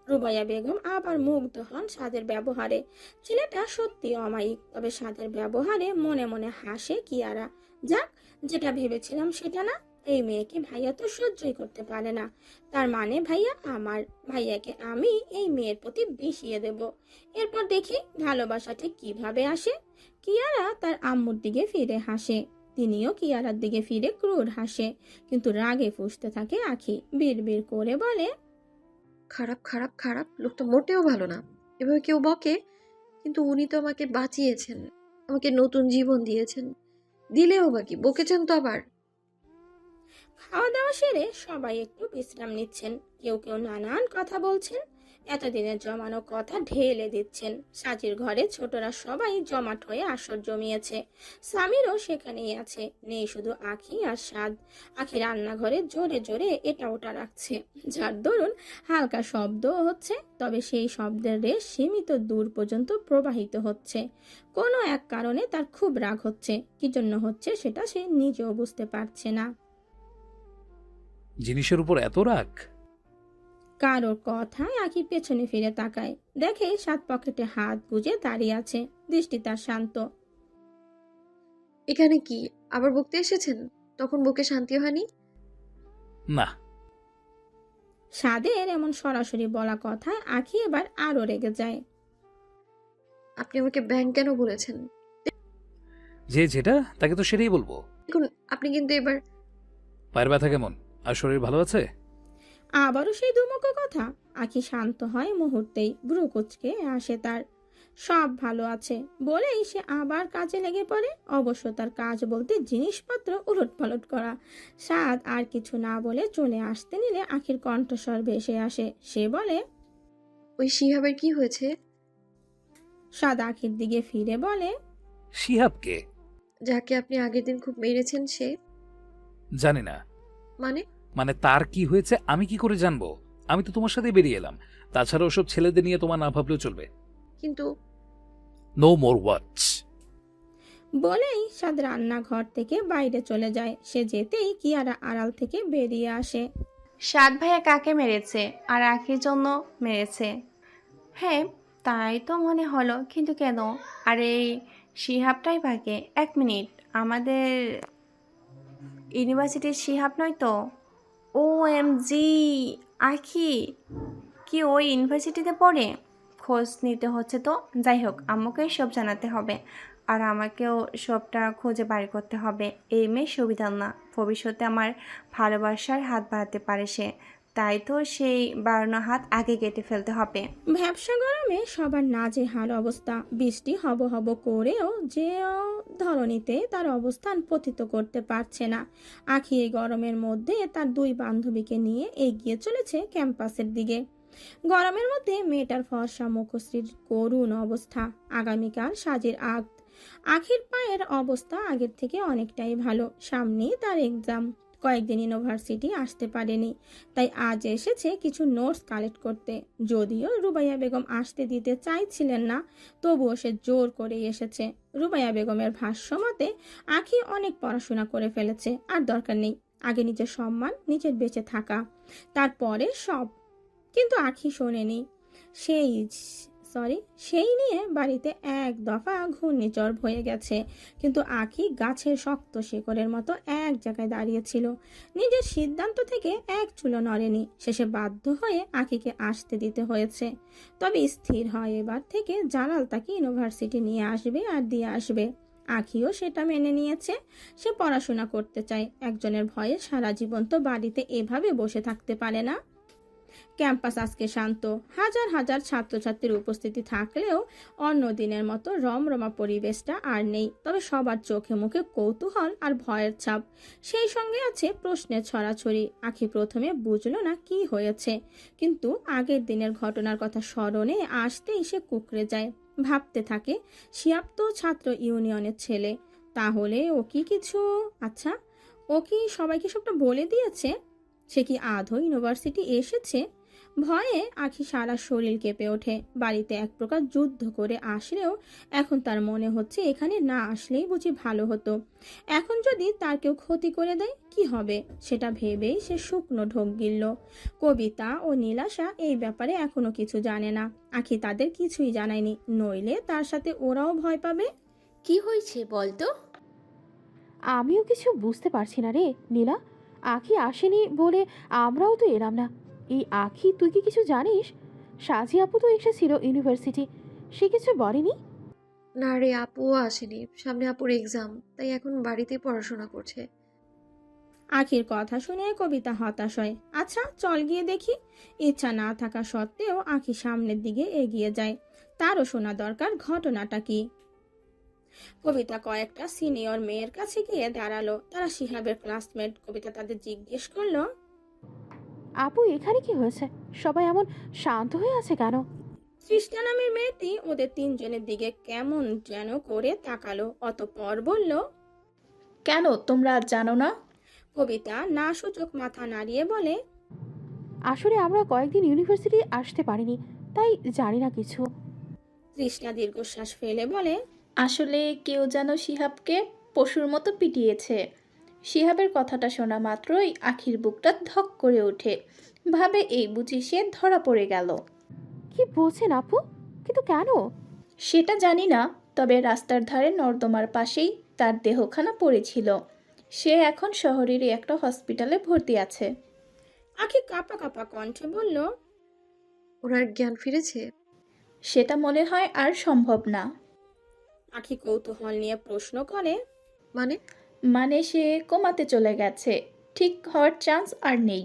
রুবাইয়া বেগম আবার মুগ্ধ হন সাদের ব্যবহারে। ছেলেটা সত্যি অমায়িক, তবে সাদের ব্যবহারে মনে মনে হাসে কিয়ারা। যাক, যেটা ভেবেছিলাম সেটা না। এই মেয়েকে ভাইয়া তো সহ্যই করতে পারে না। তার মানে ভাইয়া আমার, ভাইয়াকে আমি এই মেয়ের প্রতি বিষিয়ে দেব। এরপর দেখি ভালোবাসা ঠিক কিভাবে আসে। কিয়ারা তার আম্মুর দিকে ফিরে হাসে, তিনিও কিয়ারার দিকে ফিরে ক্রুর হাসে, কিন্তু রাগে ফুঁসতে থাকে আখি। বিড়বিড় করে বলে, খারাপ খারাপ খারাপ, লোকটা মোটেও ভালো না। এভাবে কেউ বকে? কিন্তু উনি তো আমাকে বাঁচিয়েছেন, আমাকে নতুন জীবন দিয়েছেন। দিলেও বাকি বকেছেন তো আবার। খাওয়া দাওয়া সেরে সবাই একটু বিশ্রাম নিচ্ছেন। কেউ কেউ নানান কথা বলছেন, এতদিনের জমানো কথা ঢেলে দিচ্ছেন। সাজির ঘরে ছোটরা সবাই জমাট হয়ে আসর জমিয়েছে। সামিরও সেখানেই আছে, নেই শুধু আখি আর সাদ। আখি রান্নাঘরে জোরে জোরে এটা ওটা রাখছে, যার দরুন হালকা শব্দও হচ্ছে, তবে সেই শব্দের রেশ সীমিত দূর পর্যন্ত প্রবাহিত হচ্ছে। কোনো এক কারণে তার খুব রাগ হচ্ছে, কি জন্য হচ্ছে সেটা সে নিজেও বুঝতে পারছে না। জিনিসের উপর এত রাগ? কারোর কথায় আখি পেছনে ফিরে তাকায়, দেখে সাত পকেটে হাত গুজে দাঁড়িয়ে আছে, দৃষ্টি তার শান্ত। এখানে কি আবার বকতে এসেছেন? তখন বকে শান্তি হয়নি? না। সাদের এমন সরাসরি বলা কথায় আখি এবার আরো রেগে যায়। আপনি আমাকে ব্যাং কেন বলেছেন? যে যেটা তাকে তো সেটাই বলবো। দেখুন, আপনি কিন্তু এবার। পায়ের ব্যথা কেমন, আর শরীর ভালো আছে? আবারও সেই দুমুখো কথা। আখি শান্ত হয় মুহূর্তেই, ভ্রু কুঁচকে আসে তার। সব ভালো আছে বলেই সে আবার কাজে লেগে পড়ে। অবশ্য তার কাজ বলতে জিনিসপত্র উলট পালট করা। সাদ আর কিছু না বলে চলে আসতে নিলে আখির কণ্ঠস্বর ভেসে আসে। সে বলে, ওই শিহাবের কি হয়েছে? সাদ আখির দিকে ফিরে বলে, শিহাবকে? যাকে আপনি আগের দিন খুব মেরেছেন সে? জানি না। মানে তার কি হয়েছে আমি কি করে জানবো? আমি তো তোমার সাথে বেরিয়ে এলাম। তাছাড়া ওসব ছেলেদের নিয়ে তোমার না ভাবলেও চলবে। কিন্তু নো মোর ওয়ার্ডস। বলেই সাদ রান্নাঘর থেকে বাইরে চলে যায়। সে যেতেই কিয়ারা আড়াল থেকে বেরিয়ে আসে। সাদ ভাইয়া কাকে মেরেছে? আর আখির জন্য মেরেছে? হ্যাঁ, তাই তো মনে হলো, কিন্তু কেন? আর এই শিহাবটাই ভাগে? 1 মিনিট, আমাদের ইউনিভার্সিটির শিহাব নয় তো? OMG, আখি কি ওই ইউনিভার্সিটিতে পড়ে? খোঁজ নিতে হচ্ছে তো। যাই হোক, আম্মুকেই সব জানাতে হবে, আর আমাকেও সবটা খুঁজে বাড়ি করতে হবে। এই মেয়ে সুবিধা না, ভবিষ্যতে আমার ভালোবাসার হাত বাড়াতে পারে সে, তাই তো সেই বাড়ানো হাত আগে কেটে ফেলতে হবে। ব্যবসা গরমে সবার নাজেহাল অবস্থা। বৃষ্টি হব হব করেও যে ধরনীতে তার অবস্থান পতিত করতে পারছে না। আখি এই গরমের মধ্যে তার 2 বান্ধবীকে নিয়ে এগিয়ে চলেছে ক্যাম্পাসের দিকে। গরমের মধ্যে মেয়েটার ফর্সা মুখশ্রীর করুণ অবস্থা। আগামীকাল সাজির আগ। আখির পায়ের অবস্থা আগের থেকে অনেকটাই ভালো। সামনেই তার এক্সাম। কয়েকদিন ইউনিভার্সিটি আসতে পারেনি, তাই আজ এসেছে কিছু নোটস কালেক্ট করতে। যদিও রুবাইয়া বেগম আসতে দিতে চাইছিলেন না, তবুও সে জোর করে এসেছে। রুবাইয়া বেগমের ভাষ্য মতে আখি অনেক পড়াশোনা করে ফেলেছে, আর দরকার নেই। আগে নিজের সম্মান, নিজের বেঁচে থাকা, তারপরে সব। কিন্তু আখি শোনেনি। সেই নিয়ে বাড়িতে এক দফা ঘূর্ণিঝড় হয়ে গেছে, কিন্তু আখি গাছের শক্ত শিকড়ের মতো এক জায়গায় দাঁড়িয়েছিল। নিজের সিদ্ধান্ত থেকে এক চুলো নড়েনি। শেষে বাধ্য হয়ে আখিকে আসতে দিতে হয়েছে। তবে স্থির হয় এবার থেকে জালাল তাকে ইউনিভার্সিটি নিয়ে আসবে আর দিয়ে আসবে। আখিও সেটা মেনে নিয়েছে। সে পড়াশোনা করতে চায়। একজনের ভয়ে সারা জীবন তো বাড়িতে এভাবে বসে থাকতে পারে না। ক্যাম্পাস আজকে শান্ত। হাজার হাজার ছাত্রছাত্রীর উপস্থিতি থাকলেও অন্য দিনের মতো রমরমা পরিবেশটা আর নেই। তবে সবার চোখে মুখে কৌতূহল আর ভয়ের ছাপ। সেই সঙ্গে আছে প্রশ্নের ছড়াছড়ি। আখি প্রথমে বুঝলো না কি হয়েছে, কিন্তু আগের দিনের ঘটনার কথা স্মরণে আসতেই সে কুঁকড়ে যায়। ভাবতে থাকে, শিহাব তো ছাত্র ইউনিয়নের ছেলে, তাহলে ও কি সবাইকে সবটা বলে দিয়েছে? সে কি আদৌ ইউনিভার্সিটি এসেছে? ভয়ে আখি সারা শরীর কেঁপে ওঠে। বাড়িতে এক প্রকার যুদ্ধ করে আসলেও এখন তার মনে হচ্ছে এখানে না আসলেই বুঝি ভালো হতো। এখন যদি তার কেউ ক্ষতি করে দেয় কি হবে, সেটা ভেবেই সে শুকনো ঢোক গিলল। কবিতা ও নীলাশা এই ব্যাপারে এখনো কিছু জানে না। আখি তাদের কিছুই জানায়নি, নইলে তার সাথে ওরাও ভয় পাবে। কি হয়েছে বলতো? আমিও কিছু বুঝতে পারছি না রে নীলা। আখি আসেনি বলে আমরাও তো এলাম না। এই আখি, তুই কি কিছু জানিস? সাজি আপু তো এসেছিল ইউনিভার্সিটি, সে কিছু বলেনি? না রে, আপুও আসেনি। সামনে আপুর এক্সাম, তাই এখন বাড়িতে পড়াশোনা করছে। আখির কথা শুনে কবিতা হতাশ হয়। আচ্ছা চল গিয়ে দেখি। ইচ্ছা না থাকা সত্ত্বেও আখি সামনের দিকে এগিয়ে যায়। তারও শোনা দরকার ঘটনাটা কি। কবিতা কয়েকটা সিনিয়র মেয়ের কাছে গিয়ে দাঁড়ালো। তারা শিহাবের ক্লাসমেট। কবিতা তাদের জিজ্ঞেস করলো, আপু এখানে কি হয়েছে? সবাই এমন শান্ত হয়ে আছে কেন? তৃষ্ণা নামের মেয়েটি ওদের তিনজনের দিকে কেমন যেন করে তাকালো, অতঃপর বলল, কেন তোমরা আজ জানো না? কবিতা না সূচক মাথা নাড়িয়ে বলে, আসলে আমরা কয়েকদিন ইউনিভার্সিটি আসতে পারিনি, তাই জানি না কিছু। তৃষ্ণা দীর্ঘশ্বাস ফেলে বলে, আসলে কেউ যেন শিহাবকে পশুর মতো পিটিয়েছে। শিহাবের কথাটা শোনা মাত্রই আখির বুকটা ধক করে ওঠে। ভাবে এই বুঝি সে ধরা পড়ে গেল। কি বলছেন আপু? কিন্তু কেন? সেটা জানি না, তবে রাস্তার ধারে নর্দমার পাশেই তার দেহখানা পড়েছিল। সে এখন শহরেরই একটা হসপিটালে ভর্তি আছে। আখি কাঁপা কাঁপা কণ্ঠে বলল, ওনার জ্ঞান ফিরেছে? সেটা মনে হয় আর সম্ভব না। আখি কৌতূহল নিয়ে প্রশ্ন করে, মানে সে কোমাতে চলে গেছে, ঠিক হওয়ার চান্স আর নেই।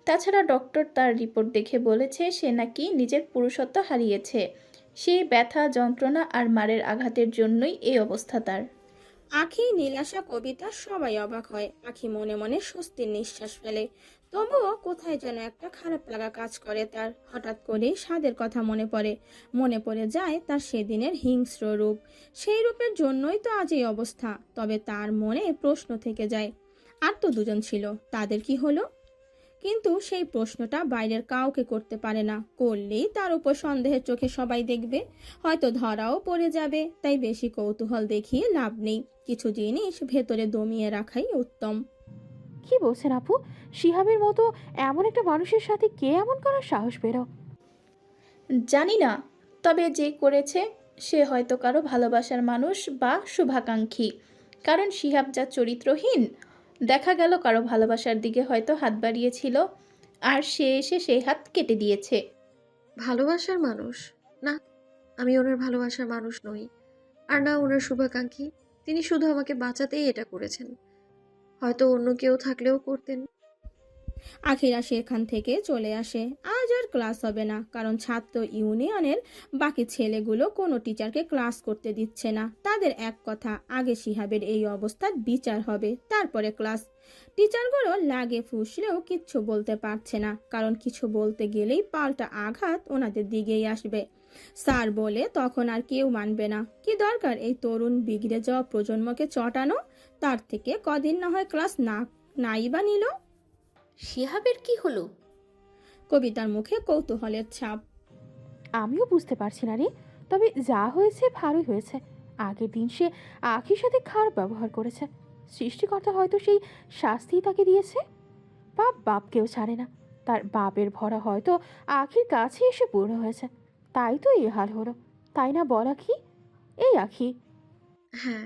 তাছাড়া ডক্টর তার রিপোর্ট দেখে বলেছে সে নাকি নিজের পুরুষত্ব হারিয়েছে। সেই ব্যথা, যন্ত্রণা আর মারের আঘাতের জন্যই এই অবস্থা তার। আখি, নীলাশা, কবিতা সবাই অবাক হয়। আখি মনে মনে স্বস্তির নিঃশ্বাস ফেলে। তবুও কোথায় যেন একটা খারাপ লাগা কাজ করে তার। হঠাৎ করেই স্বাদের কথা মনে পড়ে যায় তার সেদিনের হিংস্র রূপ। সেই রূপের জন্যই তো আজ এই অবস্থা। তবে তার মনে প্রশ্ন থেকে যায়, আর তো দুজন ছিল, তাদের কি হলো? কিন্তু সেই প্রশ্নটা বাইরের কাউকে করতে পারে না। করলেই তার উপর সন্দেহের চোখে সবাই দেখবে, হয়তো ধরাও পড়ে যাবে। তাই বেশি কৌতূহল দেখিয়ে লাভ নেই। কিছু জিনিস ভেতরে দমিয়ে রাখাই উত্তম। কি বলছেন আপু? শিহাবের মতো এমন একটা মানুষের সাথে কে এমন করার সাহস পেল? জানি না, তবে যে করেছে সে হয়তো কারো ভালোবাসার মানুষ বা শুভাকাঙ্ক্ষী। কারণ শিহাব যা চরিত্রহীন, দেখা গেল কারো ভালোবাসার দিকে হয়তো হাত বাড়িয়েছিল, আর সে এসে সেই হাত কেটে দিয়েছে। ভালোবাসার মানুষ? না, আমি ওনার ভালোবাসার মানুষ নই, আর না ওনার শুভাকাঙ্ক্ষী। তিনি শুধু আমাকে বাঁচাতেই এটা করেছেন। হয়তো অন্য কেউ থাকলেও করতেন। আখিরা সেখান থেকে চলে আসে। আজ আর ক্লাস হবে না, কারণ ছাত্র ইউনিয়নের বাকি ছেলেগুলো কোনো টিচারকে ক্লাস করতে দিচ্ছে না। তাদের এক কথা, আগে শিহাবের এই অবস্থার বিচার হবে, তারপরে ক্লাস। টিচারগুলো লাগে ফুসলেও কিচ্ছু বলতে পারছে না, কারণ কিছু বলতে গেলেই পাল্টা আঘাত ওনাদের দিকেই আসবে। স্যার বলে তখন আর কেউ মানবে না। কি দরকার এই তরুণ বিগড়ে যাওয়া প্রজন্মকে চটানো? তার থেকে কদিন না হয় ক্লাস নাই বা নিল। শিহাবের কি হলো? কবিতার মুখে কৌতূহলের ছাপ। আমিও বুঝতে পারছি না রে, তবে যা হয়েছে ভালোই হয়েছে। আগের দিন সে আখির সাথে খারাপ ব্যবহার করেছে, সৃষ্টিকর্তা হয়তো সেই শাস্তিই তাকে দিয়েছে। বাপ বাপকেও ছাড়ে না, তার বাপের ভরা হয়তো আখির কাছে এসে পূর্ণ হয়েছে, তাই তো এই হাল হলো, তাই না বল আখি? এই আখি। হ্যাঁ।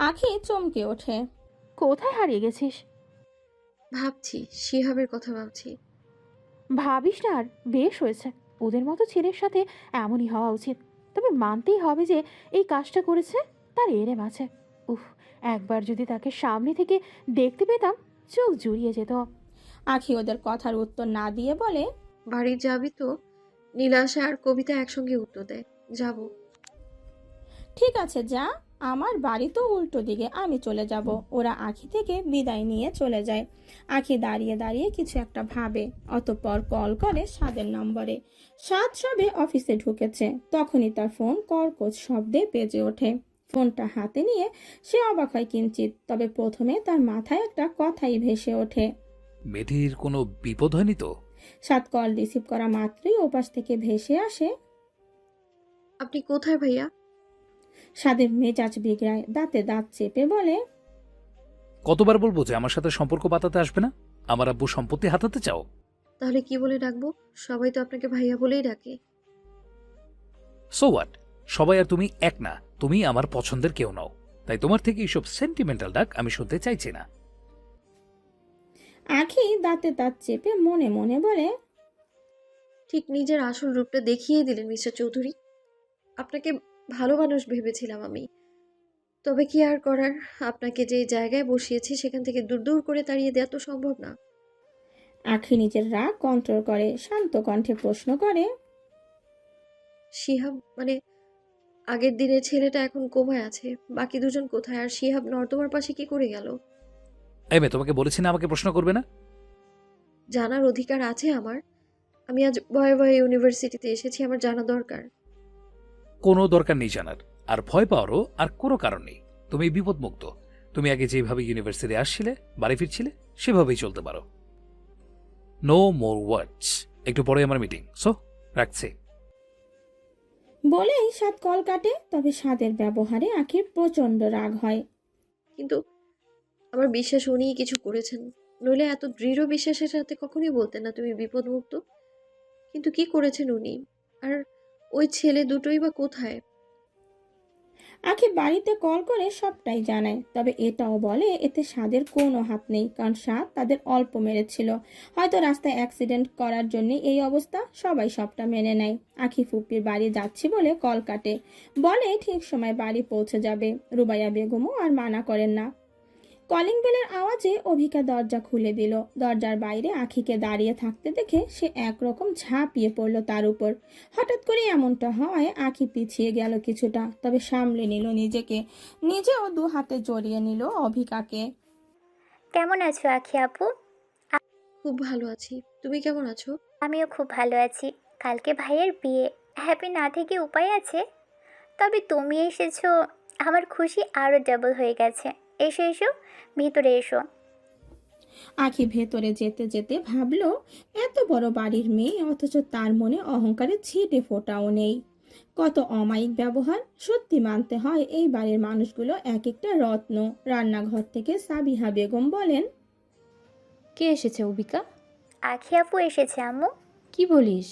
আখি চমকে ওঠে। কোথায় হারিয়ে গেছিস? ভাবছি, শিহাবের কথা ভাবছি। ভাবিস না আর, বেশ হয়েছে। ওদের মতো ছেলের সাথে এমনই হওয়া উচিত। তবে মানতেই হবে যে এই কাজটা করেছে তার এলেম আছে। উফ, একবার যদি তাকে সামনে থেকে দেখতে পেতাম, চোখ জুড়িয়ে যেত। আখি ওদের কথার উত্তর না দিয়ে বলে, বাড়ি যাবি তো? নীলাশা আর কবিতা একসঙ্গে উত্তর দেয়, যাব। ঠিক আছে যা, আমার বাড়ি তো উল্টো দিকে, আমি চলে যাব। ওরা আখি থেকে বিদায় নিয়ে চলে যায়। আখি দাঁড়িয়ে দাঁড়িয়ে কিছু একটা ভাবে, অতঃপর কল করে সাদের নম্বরে। সাদ সবে অফিসে ঢুকেছে, তখনই তার ফোন কর্কশ শব্দে বেজে ওঠে। ফোনটা হাতে নিয়ে সে অবাক হয় কিঞ্চিত, তবে প্রথমে তার মাথায় একটা কথাই ভেসে ওঠে। মেয়েটির কোনো বিপদ হয়নি তো? সাদ কল রিসিভ করা মাত্রই ওপাশ থেকে ভেসে আসে, আপনি কোথায় ভাইয়া? সাদের মেজাজ বিগড়ায়, দাঁতে দাঁত চেপে বলে, কতবার বলবো যে আমার সাথে সম্পর্ক বাতাতে আসবে না? আমার আব্বু সম্পত্তি হাতাতে চাও? তাহলে কি বলে ডাকবো? সবাই তো আপনাকে ভাইয়া বলেই ডাকে। So what? সবাই আর তুমি এক না, তুমি আমার পছন্দের কেউ নাও, তাই তোমার থেকে এইসব সেন্টিমেন্টাল ডাক আমি শুনতে চাইছি না। আখি দাঁতে দাঁত চেপে মনে মনে বলে, ঠিক নিজের আসল রূপটা দেখিয়ে দিলেন মিস্টার চৌধুরী। আপনাকে ভালো মানুষ ভেবেছিলাম আমি, তবে কি আর করার, আপনাকে যে জায়গায় বসিয়েছি সেখান থেকে দূর দূর করে তাড়িয়ে দেওয়া তো সম্ভব না। আখি নিজের রাগ কন্ট্রোল করে শান্ত কণ্ঠে প্রশ্ন করে, শিহাব মানে আগের দিনের ছেলেটা এখন কোমায় আছে, বাকি দুজন কোথায়? আর শিহাব নর্দমার পাশে কি করে গেল? এই মেয়ে, তোমাকে বলেছি না আমাকে প্রশ্ন করবে না? জানার অধিকার আছে আমার। আমি আজ ভয়ে ভয়ে ইউনিভার্সিটিতে এসেছি, আমার জানা দরকার। কোনো দরকার নেই জানার, আর ভয় পাওয়ারও আর কোনো কারণ নেই। তুমি বিপদমুক্ত। তুমি আগে যেভাবে ইউনিভার্সিটি আসছিলে, বাড়ি ফিরছিলে, সেভাবেই চলতে পারো। নো মোর ওয়ার্ডস। একটু পরে আমার মিটিং, সো রাখছি। বলেই সাদ কল কাটে। তবে সাদের ব্যবহারে আখির প্রচন্ড রাগ হয়। কিন্তু আমার বিশ্বাস উনিই কিছু করেছেন, নইলে এত দৃঢ় বিশ্বাসের সাথে কখনোই বলতেন না তুমি বিপদমুক্ত। কিন্তু কি করেছেন উনি? আর ওই ছেলে দুটোই বা কোথায়? আখি বাড়িতে কল করে সবটাই জানায়, তবে এটাও বলে এতে সাদের কোনো হাত নেই, কারণ সাদ তাদের অল্প মেরেছিল। হয়তো রাস্তায় অ্যাক্সিডেন্ট করার জন্য এই অবস্থা, সবাই সবটা মেনে নেয়। আখি ফুপির বাড়ি যাচ্ছি বলে কল কাটে, বলে ঠিক সময় বাড়ি পৌঁছে যাবে। রুবাইয়া বেগমও আর মানা করেন না। কলিং বেলের আওয়াজে অভিকা দরজা খুলে দিল। দরজার বাইরে আখিকে দাঁড়িয়ে থাকতে দেখে সে একরকম ঝাঁপিয়ে পড়ল তার উপর। হঠাৎ করে এমনটা হওয়ায় আখি পিছিয়ে গেল কিছুটা, তবে সামলে নিল নিজেকে। নিজেও দু হাতে জড়িয়ে নিল অভিকাকে। কেমন আছো আখি আপু? খুব ভালো আছি, তুমি কেমন আছো? আমিও খুব ভালো আছি। কালকে ভাইয়ের বিয়ে, হ্যাপি না থেকে উপায় আছে? তবে তুমি এসেছো, আমার খুশি আরও ডাবল হয়ে গেছে। এসো এসো, ভিতরে এসো। আখি ভেতরে যেতে যেতে ভাবলো, এত বড় বাড়ির মেয়ে, অথচ তার মনে অহংকারের ছিটে ফোঁটাও নেই। কত অমায়িক ব্যবহার! সত্যি মানতে হয় এই বাড়ির মানুষগুলো এক একটা রত্ন। রান্নাঘর থেকে সাবিহা বেগম বলেন, কে এসেছে অবিকা? আখি আপু এসেছে আম্মু। কি বলিস?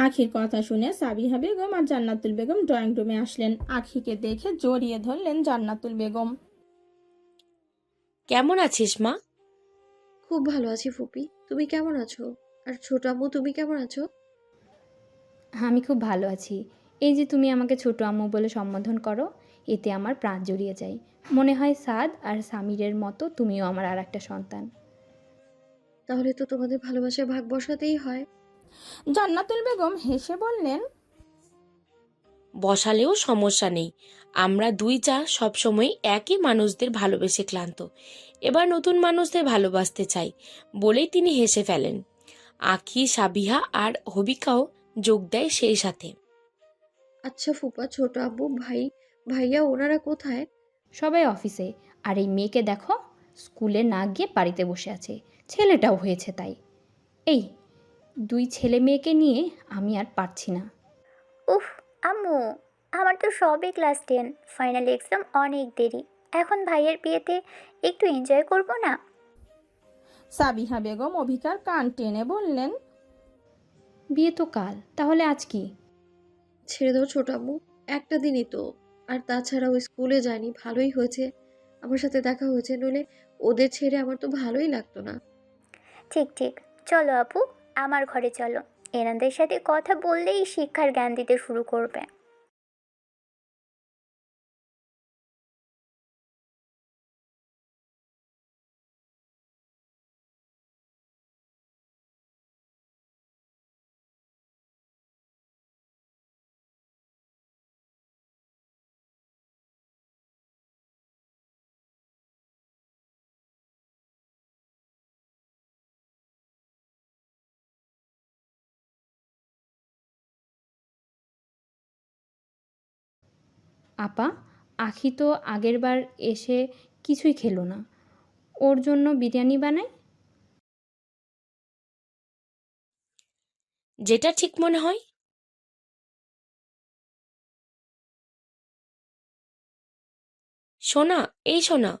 আখির কথা শুনে সাবিহা বেগম আর জান্নাতুল বেগম ড্রয়িং রুমে আসলেন। আখিকে দেখে জড়িয়ে ধরলেন জান্নাতুল বেগম। কেমন আছিস মা? খুব ভালো আছি ফুপি, তুমি কেমন আছো? আর ছোট আম্মু তুমি কেমন আছো? আমি খুব ভালো আছি। এই যে তুমি আমাকে ছোট আম্মু বলে সম্বোধন করো, এতে আমার প্রাণ জুড়িয়ে যায়। মনে হয় সাদ আর সামিরের মতো তুমিও আমার আর একটা সন্তান। তাহলে তো তোমাদের ভালোবাসায় ভাগ বসাতেই হয়। জান্নাতুল বেগম হেসে বললেন, বসালেও সমস্যা নেই, আমরা দুই যা সবসময় একই মানুষদের ভালোবেসে ক্লান্ত, এবার নতুন মানুষদের ভালোবাসতে চাই বলেই তিনি হেসে ফেলেন। আখি, সাবিহা আর হবিকাও যোগ দেয় সেই সাথে। আচ্ছা ফুপা, ছোট আব্বু, ভাইয়া ওনারা কোথায়? সবাই অফিসে। আর এই মেয়েকে দেখো, স্কুলে না গিয়ে বাড়িতে বসে আছে। ছেলেটাও হয়েছে তাই। এই দুই ছেলে মেয়েকে নিয়ে আমি আর পারছি না। উফ আম্মু, আমার তো সবে ক্লাস 10, ফাইনাল এক্সাম অনেক দেরি। এখন ভাইয়ের বিয়েতে একটু এনজয় করব না? সাবিহা বেগম অভিকার কান টেনে বললেন, বিয়ে তো কাল, তাহলে আজ কি? ছেড়ে দাও ছোট আম্মু, একটা দিনই তো। আর তাছাড়া ওই স্কুলে যায়নি, ভালোই হয়েছে আমার সাথে দেখা হয়েছে, নইলে ওদের ছেড়ে আমার তো ভালোই লাগতো না। ঠিক ঠিক, চলো আপু, আমার ঘরে চলো। এনাদের সাথে কথা বললেই শিক্ষার জ্ঞান দিতে শুরু করবে। আপা, আখি তো আগের বার এসে কিছুই খেলো না, ওর জন্য বিরিয়ানি বানাই। যেটা ঠিক মনে হয়। সোনা, এই সোনা,